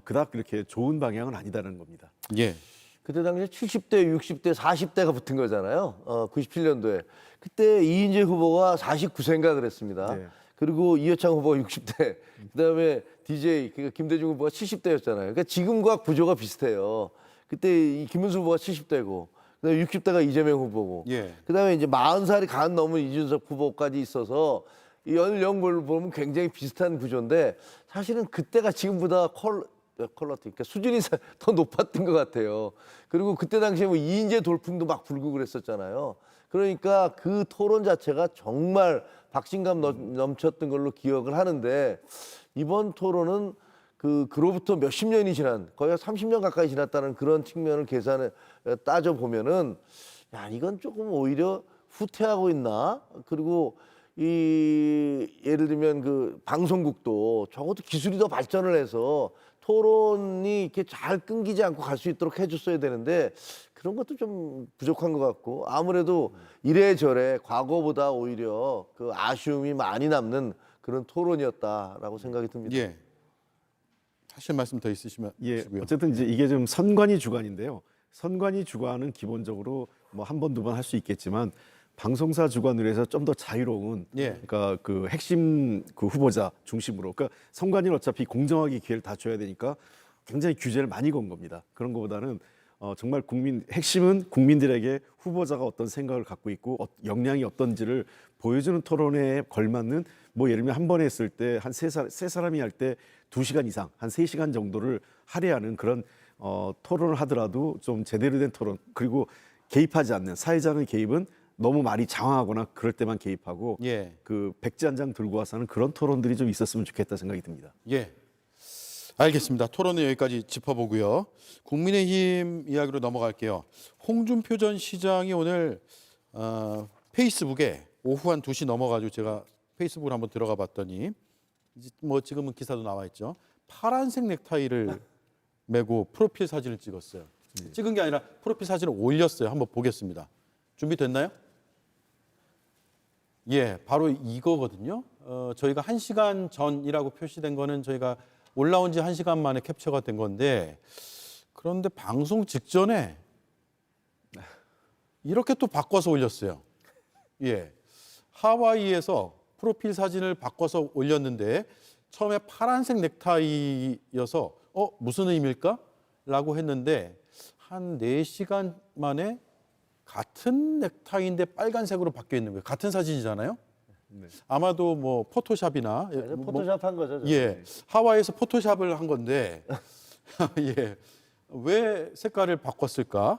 그닥 그렇게 좋은 방향은 아니다는 겁니다. 예. 그때 당시에 70대, 60대, 40대가 붙은 거잖아요. 97년도에. 그때 이인재 후보가 49세인가 그랬습니다. 네. 그리고 이회창 후보가 60대, 그다음에 DJ 그러니까 김대중 후보가 70대였잖아요. 그러니까 지금과 구조가 비슷해요. 그때 이 김문수 후보가 70대고, 그다음에 60대가 이재명 후보고, 예. 그다음에 이제 40살이 간 넘은 이준석 후보까지 있어서 이 연령별로 보면 굉장히 비슷한 구조인데 사실은 그때가 지금보다 퀄러티, 그러니까 수준이 더 높았던 것 같아요. 그리고 그때 당시에 뭐 이인재 돌풍도 막 불고 그랬었잖아요. 그러니까 그 토론 자체가 정말 박진감 넘쳤던 걸로 기억을 하는데 이번 토론은 그로부터 몇십 년이 지난 거의 30년 가까이 지났다는 그런 측면을 따져 보면은 야 이건 조금 오히려 후퇴하고 있나? 그리고 예를 들면 그 방송국도 적어도 기술이 더 발전을 해서 토론이 이렇게 잘 끊기지 않고 갈 수 있도록 해줬어야 되는데 그런 것도 좀 부족한 것 같고 아무래도 이래저래 과거보다 오히려 그 아쉬움이 많이 남는 그런 토론이었다라고 생각이 듭니다. 예. 하실 말씀 더 있으시면 하시고요. 어쨌든 이제 이게 좀 선관위 주관인데요. 선관위 주관은 기본적으로 뭐 한 번, 두 번 할 수 있겠지만 방송사 주관으로 해서 좀 더 자유로운 그러니까 그 핵심 그 후보자 중심으로 그러니까 선관위는 어차피 공정하게 기회를 다 줘야 되니까 굉장히 규제를 많이 건 겁니다. 그런 것보다는 정말 핵심은 국민들에게 후보자가 어떤 생각을 갖고 있고 역량이 어떤지를 보여주는 토론회에 걸맞는 뭐 예를 들면 한 번에 했을 때 한 세 사람이 할 때 2시간 이상 한 3시간 정도를 할애하는 그런 토론을 하더라도 좀 제대로 된 토론 그리고 개입하지 않는 사회자의 개입은 너무 말이 장황하거나 그럴 때만 개입하고 그 백지 한 장 들고 와서는 그런 토론들이 좀 있었으면 좋겠다 생각이 듭니다. 예. 알겠습니다. 토론은 여기까지 짚어보고요. 국민의힘 이야기로 넘어갈게요. 홍준표 전 시장이 오늘 페이스북에 오후 한 2시 넘어가지고 제가 페이스북을 한번 들어가 봤더니 뭐 지금은 기사도 나와 있죠. 파란색 넥타이를 메고 프로필 사진을 찍었어요. 찍은 게 아니라 프로필 사진을 올렸어요. 한번 보겠습니다. 준비됐나요? 예, 바로 이거거든요. 저희가 1시간 전이라고 표시된 거는 저희가 올라온 지 1시간 만에 캡처가 된 건데 그런데 방송 직전에 이렇게 또 바꿔서 올렸어요. 예, 하와이에서 프로필 사진을 바꿔서 올렸는데 처음에 파란색 넥타이여서 무슨 의미일까? 라고 했는데 한 4시간 만에 같은 넥타이인데 빨간색으로 바뀌어 있는 거예요. 같은 사진이잖아요. 아마도 뭐 포토샵이나 포토샵한 거죠. 예, 하와이에서 포토샵을 한 건데 예, 왜 색깔을 바꿨을까?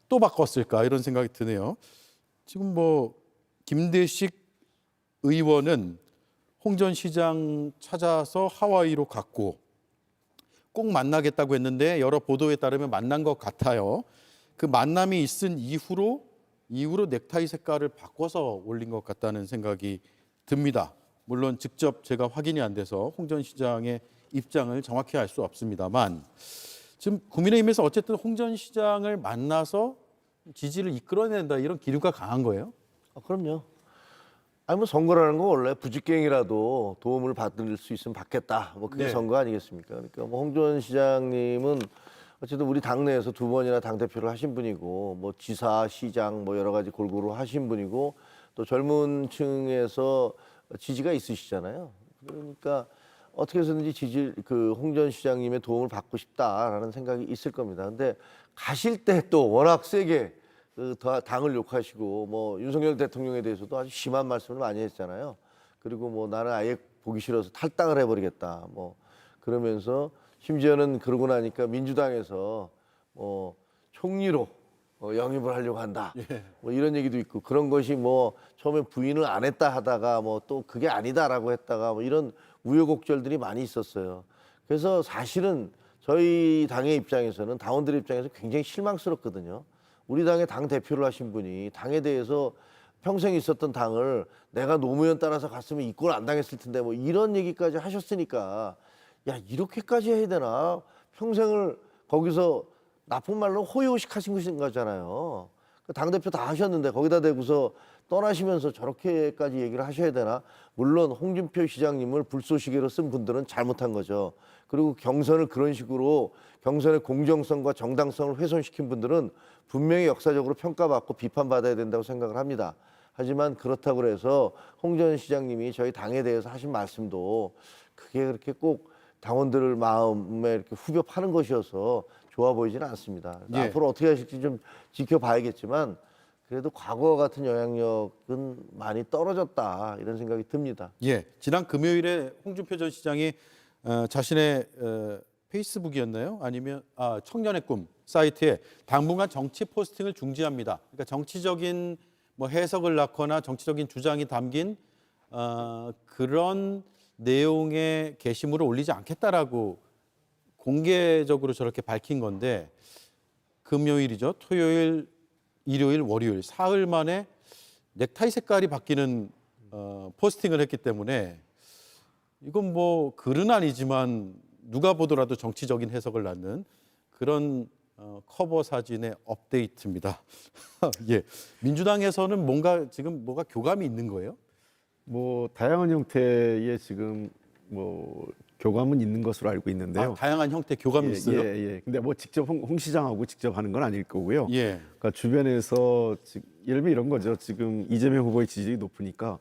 또 바꿨을까? 이런 생각이 드네요. 지금 뭐 김대식 의원은 홍 전 시장 찾아서 하와이로 갔고 꼭 만나겠다고 했는데 여러 보도에 따르면 만난 것 같아요. 그 만남이 있은 이후로 넥타이 색깔을 바꿔서 올린 것 같다는 생각이 듭니다. 물론 직접 제가 확인이 안 돼서 홍 전 시장의 입장을 정확히 알 수 없습니다만 지금 국민의힘에서 어쨌든 홍 전 시장을 만나서 지지를 이끌어낸다 이런 기류가 강한 거예요? 그럼요. 아니 뭐 선거라는 건 원래 부직갱이라도 도움을 받을 수 있으면 받겠다. 뭐 그게 선거 아니겠습니까? 그러니까 뭐 홍 전 시장님은 어쨌든 우리 당내에서 2번이나 당대표를 하신 분이고 뭐 지사, 시장 뭐 여러 가지 골고루 하신 분이고 또 젊은 층에서 지지가 있으시잖아요. 그러니까 어떻게 해서든지 홍 전 시장님의 도움을 받고 싶다라는 생각이 있을 겁니다. 근데 가실 때 또 워낙 세게 당을 욕하시고 뭐 윤석열 대통령에 대해서도 아주 심한 말씀을 많이 했잖아요. 그리고 뭐 나는 아예 보기 싫어서 탈당을 해버리겠다. 뭐 그러면서 심지어는 그러고 나니까 민주당에서 뭐 총리로 영입을 하려고 한다. 뭐 이런 얘기도 있고 그런 것이 뭐 처음에 부인을 안 했다 하다가 뭐 또 그게 아니다라고 했다가 뭐 이런 우여곡절들이 많이 있었어요. 그래서 사실은 저희 당의 입장에서는 당원들의 입장에서 굉장히 실망스럽거든요. 우리 당의 당 대표를 하신 분이 당에 대해서 평생 있었던 당을 내가 노무현 따라서 갔으면 이꼴 안 당했을 텐데 뭐 이런 얘기까지 하셨으니까 야 이렇게까지 해야 되나 평생을 거기서 나쁜 말로 호의호식하신 거잖아요. 당대표 다 하셨는데 거기다 대고서 떠나시면서 저렇게까지 얘기를 하셔야 되나. 물론 홍준표 시장님을 불쏘시개로 쓴 분들은 잘못한 거죠. 그리고 경선을 그런 식으로 경선의 공정성과 정당성을 훼손시킨 분들은 분명히 역사적으로 평가받고 비판받아야 된다고 생각을 합니다. 하지만 그렇다고 해서 홍 전 시장님이 저희 당에 대해서 하신 말씀도 그게 그렇게 꼭 당원들 마음에 이렇게 후벼 파는 것이어서 좋아 보이지는 않습니다. 예. 앞으로 어떻게 하실지 좀 지켜봐야겠지만 그래도 과거와 같은 영향력은 많이 떨어졌다 이런 생각이 듭니다. 예, 지난 금요일에 홍준표 전 시장이 자신의 페이스북이었나요? 아니면 청년의 꿈 사이트에 당분간 정치 포스팅을 중지합니다. 그러니까 정치적인 뭐 해석을 낳거나 정치적인 주장이 담긴 그런 내용의 게시물을 올리지 않겠다라고 공개적으로 저렇게 밝힌 건데 금요일이죠. 토요일, 일요일, 월요일 사흘 만에 넥타이 색깔이 바뀌는 포스팅을 했기 때문에 이건 뭐 글은 아니지만 누가 보더라도 정치적인 해석을 낳는 그런 커버 사진의 업데이트입니다. 예, 민주당에서는 뭔가 지금 뭐가 교감이 있는 거예요? 뭐 다양한 형태의 지금 뭐 교감은 있는 것으로 알고 있는데요. 다양한 형태 교감이 있어요? 예. 근데 뭐 직접 홍 시장하고 직접 하는 건 아닐 거고요. 예. 그러니까 주변에서 예를 들면 이런 거죠. 지금 이재명 후보의 지지율이 높으니까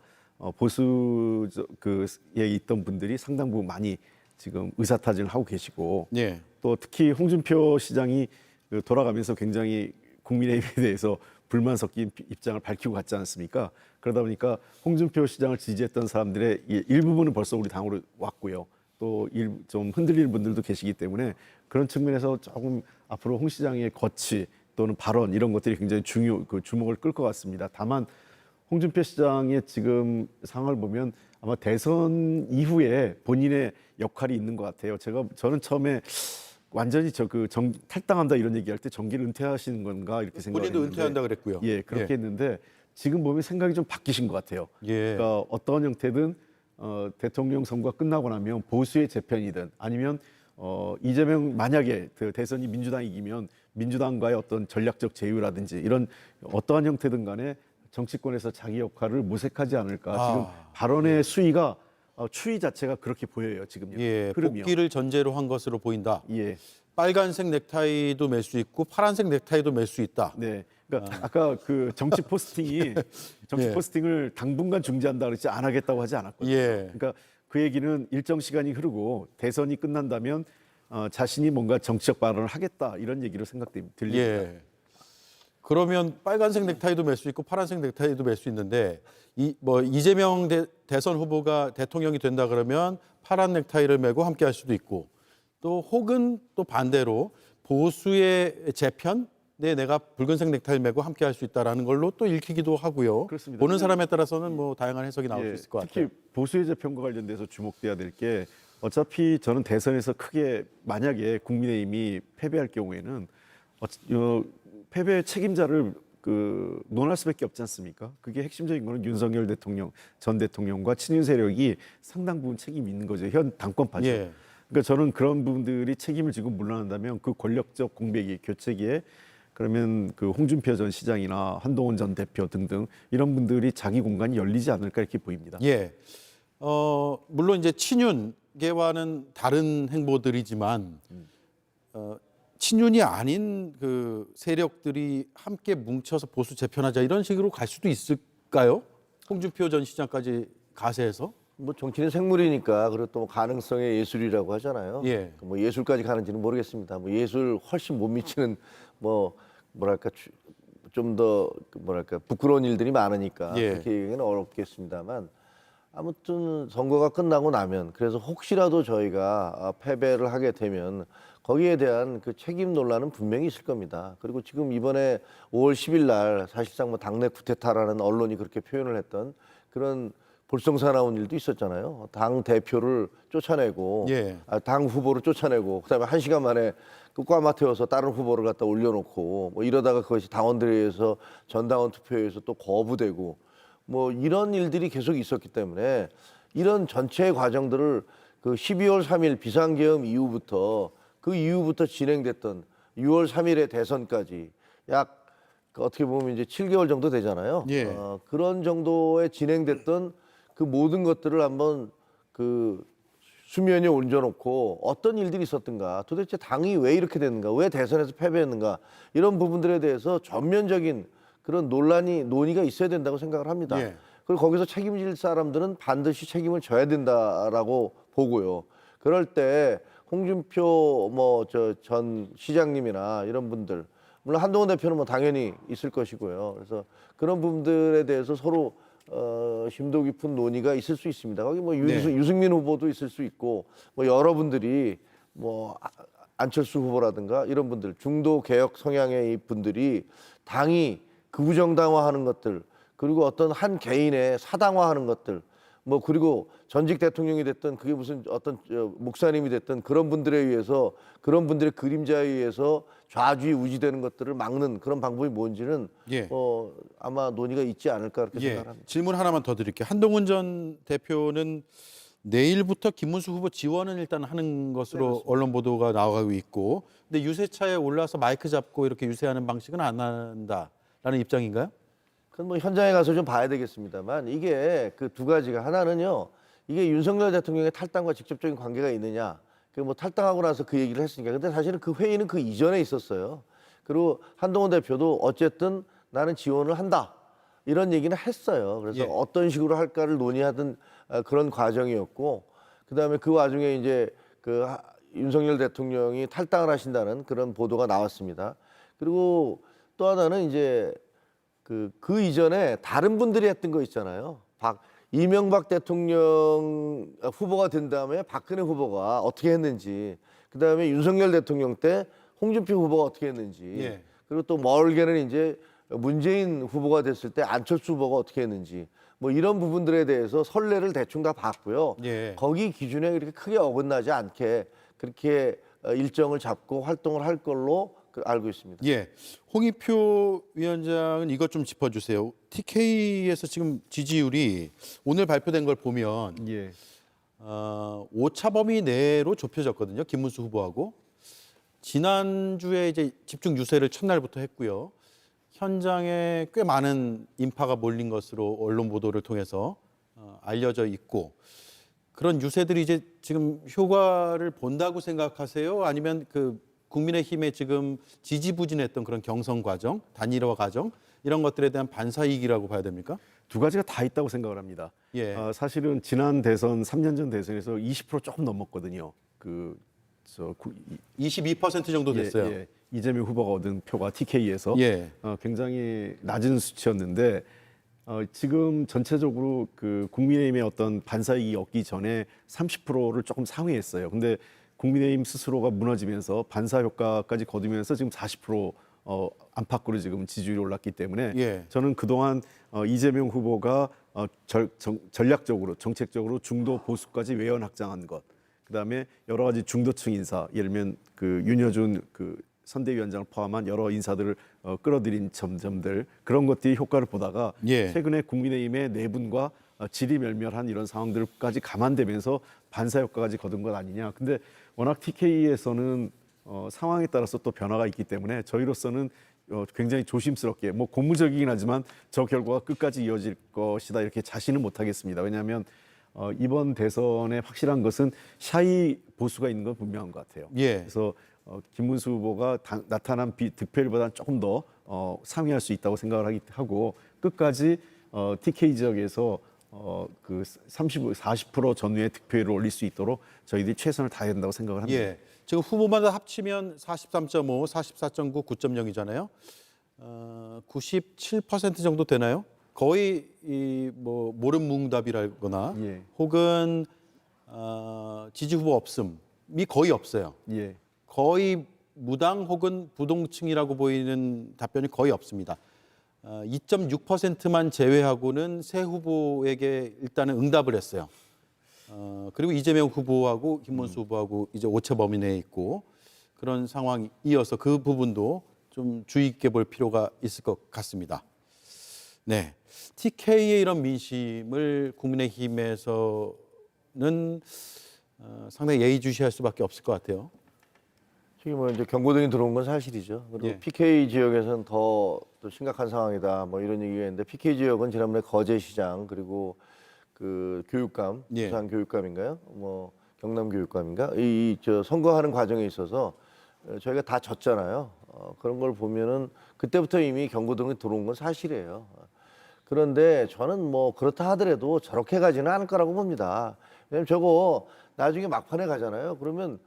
보수 그에 있던 분들이 상당 부분 많이 지금 의사타진을 하고 계시고 예. 또 특히 홍준표 시장이 돌아가면서 굉장히 국민의힘에 대해서 불만 섞인 입장을 밝히고 갔지 않습니까? 그러다 보니까 홍준표 시장을 지지했던 사람들의 일부분은 벌써 우리 당으로 왔고요. 또 좀 흔들리는 분들도 계시기 때문에 그런 측면에서 조금 앞으로 홍 시장의 거치 또는 발언 이런 것들이 굉장히 주목을 끌 것 같습니다. 다만 홍준표 시장의 지금 상황을 보면 아마 대선 이후에 본인의 역할이 있는 것 같아요. 저는 처음에 완전히 탈당한다 이런 얘기할 때 정계를 은퇴하시는 건가 이렇게 생각했는데 본인도 은퇴한다 그랬고요. 예, 그렇게 했는데 지금 보면 생각이 좀 바뀌신 것 같아요. 예. 그러니까 어떤 형태든 대통령 선거가 끝나고 나면 보수의 재편이든 아니면 이재명 만약에 대선이 민주당이 이기면 민주당과의 어떤 전략적 제휴라든지 이런 어떠한 형태든 간에 정치권에서 자기 역할을 모색하지 않을까. 지금 발언의 수위가 추이 자체가 그렇게 보여요. 지금요. 예, 흐름이요. 복귀를 전제로 한 것으로 보인다. 예. 빨간색 넥타이도 멜 수 있고 파란색 넥타이도 멜 수 있다. 네. 그러니까 아까 그 정치 포스팅이 예. 포스팅을 당분간 중지한다 그랬지 안 하겠다고 하지 않았거든요. 예. 그러니까 그 얘기는 일정 시간이 흐르고 대선이 끝난다면 자신이 뭔가 정치적 발언을 하겠다 이런 얘기로 들립니다. 예. 그러면 빨간색 넥타이도 멜 수 있고 파란색 넥타이도 멜 수 있는데 이재명 대선 후보가 대통령이 된다 그러면 파란 넥타이를 메고 함께 할 수도 있고 또 혹은 또 반대로 보수의 재편에 내가 붉은색 넥타이를 메고 함께 할 수 있다라는 걸로 또 읽히기도 하고요. 그렇습니다. 보는 사람에 따라서는 뭐 다양한 해석이 나올 수 있을 것 같아요. 특히 보수의 재편과 관련돼서 주목돼야 될 게 어차피 저는 대선에서 크게 만약에 국민의힘이 패배할 경우에는 패배의 책임자를 논할 수밖에 없지 않습니까? 그게 핵심적인 거는 윤석열 전 대통령과 친윤 세력이 상당 부분 책임이 있는 거죠. 현 당권파죠. 예. 그러니까 저는 그런 부분들이 책임을 지고 물러난다면 그 권력적 공백이 교체기에 그러면 홍준표 전 시장이나 한동훈 전 대표 등등 이런 분들이 자기 공간이 열리지 않을까 이렇게 보입니다. 예. 물론 이제 친윤계와는 다른 행보들이지만 친윤이 아닌 그 세력들이 함께 뭉쳐서 보수 재편하자 이런 식으로 갈 수도 있을까요? 홍준표 전 시장까지 가세해서? 뭐 정치는 생물이니까 그리고 또 가능성의 예술이라고 하잖아요. 예. 뭐 예술까지 가는지는 모르겠습니다. 뭐 예술 훨씬 못 미치는 뭐랄까 좀 더 뭐랄까 부끄러운 일들이 많으니까 예. 그렇게 얘기는 어렵겠습니다만 아무튼 선거가 끝나고 나면 그래서 혹시라도 저희가 패배를 하게 되면 거기에 대한 그 책임 논란은 분명히 있을 겁니다. 그리고 지금 이번에 5월 10일 날 사실상 뭐 당내 쿠데타라는 언론이 그렇게 표현을 했던 그런 볼썽사나운 일도 있었잖아요. 당 대표를 쫓아내고 예. 당 후보를 쫓아내고 그다음에 1시간 만에 그 꽈마 태워서 다른 후보를 갖다 올려놓고 뭐 이러다가 그것이 당원들에 의해서 전당원 투표에서 또 거부되고 뭐 이런 일들이 계속 있었기 때문에 이런 전체 과정들을 그 12월 3일 비상계엄 이후부터 그 이후부터 진행됐던 6월 3일의 대선까지 약 그 어떻게 보면 이제 7개월 정도 되잖아요. 예. 그런 정도에 진행됐던 그 모든 것들을 한번 그 수면에 얹어놓고 어떤 일들이 있었던가, 도대체 당이 왜 이렇게 됐는가, 왜 대선에서 패배했는가 이런 부분들에 대해서 전면적인 그런 논의가 있어야 된다고 생각을 합니다. 예. 그리고 거기서 책임질 사람들은 반드시 책임을 져야 된다라고 보고요. 그럴 때 홍준표 뭐 저 전 시장님이나 이런 분들, 물론 한동훈 대표는 뭐 당연히 있을 것이고요. 그래서 그런 부분들에 대해서 서로 심도 깊은 논의가 있을 수 있습니다. 거기 뭐 유승민 후보도 있을 수 있고 뭐 여러분들이 뭐 안철수 후보라든가 이런 분들 중도 개혁 성향의 분들이 당이 극우정당화하는 것들, 그리고 어떤 한 개인의 사당화하는 것들, 뭐 그리고 전직 대통령이 됐든 그게 무슨 어떤 목사님이 됐든 그런 분들에 의해서, 그런 분들의 그림자에 의해서 좌지우지되는 것들을 막는 그런 방법이 뭔지는 예. 아마 논의가 있지 않을까 그렇게 예. 생각합니다. 질문 하나만 더 드릴게요. 한동훈 전 대표는 내일부터 김문수 후보 지원은 일단 하는 것으로 언론 보도가 나오고 있고, 근데 유세차에 올라서 마이크 잡고 이렇게 유세하는 방식은 안 한다라는 입장인가요? 그건 뭐 현장에 가서 좀 봐야 되겠습니다만, 이게 그 두 가지가, 하나는요, 이게 윤석열 대통령의 탈당과 직접적인 관계가 있느냐, 그 뭐 탈당하고 나서 그 얘기를 했으니까. 근데 사실은 그 회의는 그 이전에 있었어요. 그리고 한동훈 대표도 어쨌든 나는 지원을 한다 이런 얘기는 했어요. 그래서 예. 어떤 식으로 할까를 논의하던 그런 과정이었고, 그다음에 그 와중에 이제 그 윤석열 대통령이 탈당을 하신다는 그런 보도가 나왔습니다. 그리고 또 하나는 이제 그 이전에 다른 분들이 했던 거 있잖아요. 이명박 대통령 후보가 된 다음에 박근혜 후보가 어떻게 했는지, 그다음에 윤석열 대통령 때 홍준표 후보가 어떻게 했는지, 예. 그리고 또 멀게는 이제 문재인 후보가 됐을 때 안철수 후보가 어떻게 했는지, 뭐 이런 부분들에 대해서 선례를 대충 다 봤고요. 예. 거기 기준에 그렇게 크게 어긋나지 않게 그렇게 일정을 잡고 활동을 할 걸로 알고 있습니다. 예. 홍익표 위원장은 이것 좀 짚어주세요. TK에서 지금 지지율이 오늘 발표된 걸 보면 예. 오차 범위 내로 좁혀졌거든요. 김문수 후보하고. 지난주에 이제 집중 유세를 첫날부터 했고요. 현장에 꽤 많은 인파가 몰린 것으로 언론 보도를 통해서 알려져 있고, 그런 유세들이 이제 지금 효과를 본다고 생각하세요? 아니면 그 국민의힘에 지금 지지부진했던 그런 경선 과정, 단일화 과정 이런 것들에 대한 반사이익이라고 봐야 됩니까? 두 가지가 다 있다고 생각을 합니다. 예. 사실은 지난 대선 3년 전 대선에서 20% 조금 넘었거든요. 22% 정도 됐어요. 예. 이재명 후보가 얻은 표가 TK에서 예. 굉장히 낮은 수치였는데 지금 전체적으로 그 국민의힘의 어떤 반사이익이 얻기 전에 30%를 조금 상회했어요. 근데 국민의힘 스스로가 무너지면서 반사 효과까지 거두면서 지금 40% 안팎으로 지금 지지율이 올랐기 때문에 예. 저는 그동안 이재명 후보가 전략적으로 정책적으로 중도 보수까지 외연 확장한 것, 그다음에 여러 가지 중도층 인사, 예를 들면 그 윤여준 그 선대위원장을 포함한 여러 인사들을 끌어들인 점들, 그런 것들이 효과를 보다가 예. 최근에 국민의힘의 내분과 지리멸멸한 이런 상황들까지 감안되면서 반사 효과까지 거둔 것 아니냐. 근데 워낙 TK에서는 상황에 따라서 또 변화가 있기 때문에 저희로서는 굉장히 조심스럽게, 뭐 고무적이긴 하지만 저 결과가 끝까지 이어질 것이다 이렇게 자신은 못하겠습니다. 왜냐하면 이번 대선에 확실한 것은 샤이 보수가 있는 건 분명한 것 같아요. 예. 그래서 김문수 후보가 나타난 득표율보다는 조금 더 상회할 수 있다고 생각을 하고, 끝까지 TK 지역에서 그 40% 전후의 득표율을 올릴 수 있도록 저희들이 최선을 다해야 된다고 생각을 합니다. 예. 지금 후보마다 합치면 43.5, 44.9, 9.0이잖아요. 97% 정도 되나요? 거의 뭐 모름뭉답이라거나 혹은 지지 후보 없음이 거의 없어요. 거의 무당 혹은 부동층이라고 보이는 답변이 거의 없습니다. 2.6%만 제외하고는 새 후보에게 일단은 응답을 했어요. 그리고 이재명 후보하고 김문수 후보하고 이제 오차 범위 내에 있고 그런 상황이어서 그 부분도 좀 주의 있게 볼 필요가 있을 것 같습니다. 네, TK의 이런 민심을 국민의힘에서는 상당히 예의주시할 수밖에 없을 것 같아요. 지금 뭐 이제 경고등이 들어온 건 사실이죠. 그리고 PK 지역에서는 더 또 심각한 상황이다. 뭐 이런 얘기가 있는데 PK 지역은 지난번에 거제시장 그리고 그 교육감, 부산 교육감인가요? 뭐 경남 교육감인가? 저 선거하는 과정에 있어서 저희가 다 졌잖아요. 그런 걸 보면은 그때부터 이미 경고등이 들어온 건 사실이에요. 그런데 저는 뭐 그렇다 하더라도 저렇게 가지는 않을 거라고 봅니다. 왜냐면 저거 나중에 막판에 가잖아요. 그러면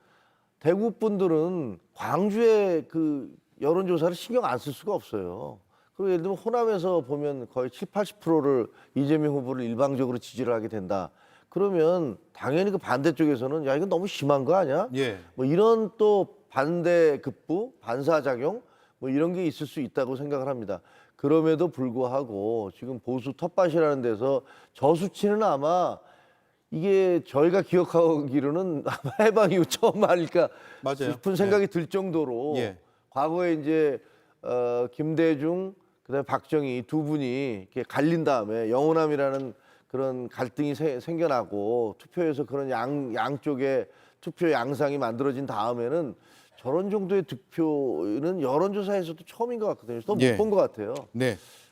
대구 분들은 광주의 그 여론조사를 신경 안 쓸 수가 없어요. 그리고 예를 들면 호남에서 보면 거의 70~80%를 이재명 후보를 일방적으로 지지를 하게 된다. 그러면 당연히 그 반대쪽에서는 야 이건 너무 심한 거 아니야? 뭐 이런 또 반대 급부, 반사작용 뭐 이런 게 있을 수 있다고 생각을 합니다. 그럼에도 불구하고 지금 보수 텃밭이라는 데서 저 수치는 아마 이게 저희가 기억하기로는 아마 해방 이후 처음 아닐까 싶은 생각이 들 정도로 과거에 이제 김대중 그다음에 박정희 두 분이 이렇게 갈린 다음에 영호남이라는 그런 갈등이 생겨나고 투표에서 그런 양쪽의 투표 양상이 만들어진 다음에는 저런 정도의 득표는 여론조사에서도 처음인 것 같거든요. 또 못 본 것 같아요.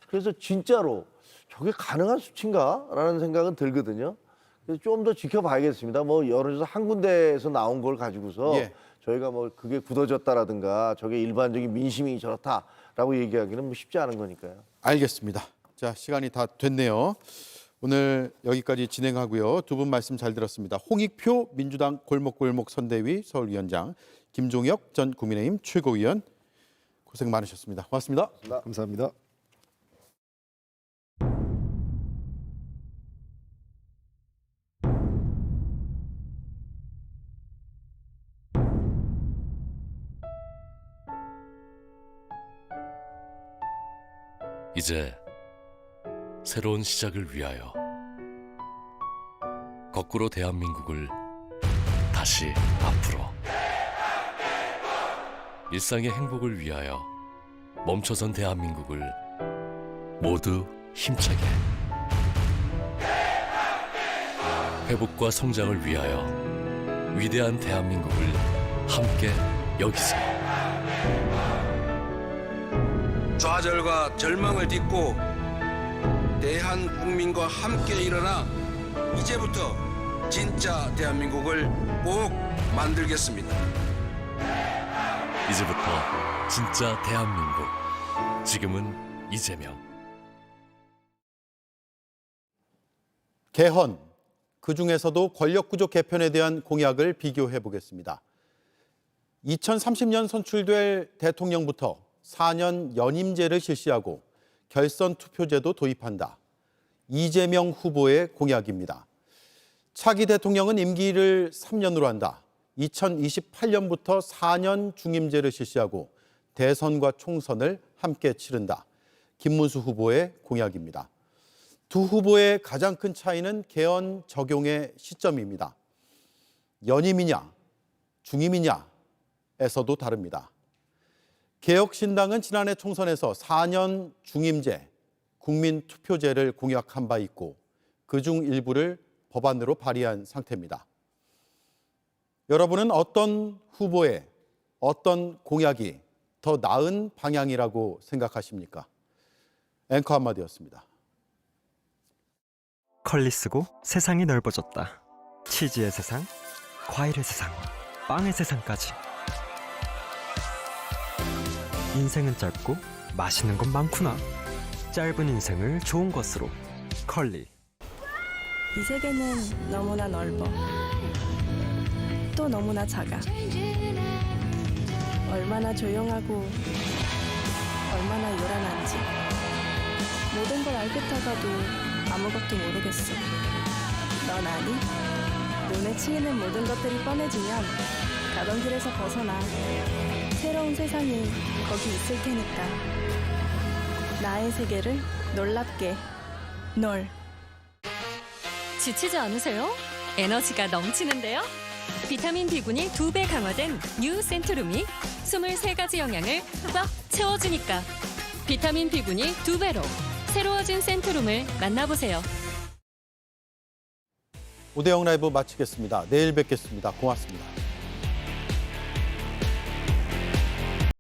그래서 진짜로 저게 가능한 수치인가라는 생각은 들거든요. 그래서 좀 더 지켜봐야겠습니다. 뭐 여론조사 한 군데에서 나온 걸 가지고서 저희가 뭐 그게 굳어졌다라든가 저게 일반적인 민심이 저렇다라고 얘기하기는 뭐 쉽지 않은 거니까요. 알겠습니다. 자, 시간이 다 됐네요. 오늘 여기까지 진행하고요. 두 분 말씀 잘 들었습니다. 홍익표 민주당 골목골목 선대위 서울위원장, 김종혁 전 국민의힘 최고위원 고생 많으셨습니다. 고맙습니다. 감사합니다. 이제 새로운 시작을 위하여 거꾸로 대한민국을 다시 앞으로 일상의 행복을 위하여 멈춰선 대한민국을 모두 힘차게 회복과 성장을 위하여 위대한 대한민국을 함께 여기서 좌절과 절망을 딛고 대한국민과 함께 일어나 이제부터 진짜 대한민국을 꼭 만들겠습니다. 이제부터 진짜 대한민국. 지금은 이재명. 개헌, 그중에서도 권력구조 개편에 대한 공약을 비교해 보겠습니다. 2030년 선출될 대통령부터 4년 연임제를 실시하고 결선 투표제도 도입한다. 이재명 후보의 공약입니다. 차기 대통령은 임기를 3년으로 한다. 2028년부터 4년 중임제를 실시하고 대선과 총선을 함께 치른다. 김문수 후보의 공약입니다. 두 후보의 가장 큰 차이는 개헌 적용의 시점입니다. 연임이냐, 중임이냐에서도 다릅니다. 개혁신당은 지난해 총선에서 4년 중임제, 국민투표제를 공약한 바 있고 그중 일부를 법안으로 발의한 상태입니다. 여러분은 어떤 후보의 어떤 공약이 더 나은 방향이라고 생각하십니까? 앵커 한마디였습니다. 컬리 쓰고 세상이 넓어졌다. 치즈의 세상, 과일의 세상, 빵의 세상까지. 인생은 짧고 맛있는 건 많구나. 짧은 인생을 좋은 것으로. 컬리. 이 세계는 너무나 넓어. 또 너무나 작아. 얼마나 조용하고 얼마나 요란한지. 모든 걸 알겠다가도 아무것도 모르겠어. 넌 아니? 눈에 치이는 모든 것들이 뻔해지면 가던 길에서 벗어나. 새로운 세상이 거기 있을 테니까. 나의 세계를 놀랍게. 놀. 지치지 않으세요? 에너지가 넘치는데요? 비타민 B군이 2배 강화된 뉴 센트룸이 23가지 영양을 꽉 채워주니까. 비타민 B군이 2배로 새로워진 센트룸을 만나보세요. 오대영 라이브 마치겠습니다. 내일 뵙겠습니다. 고맙습니다.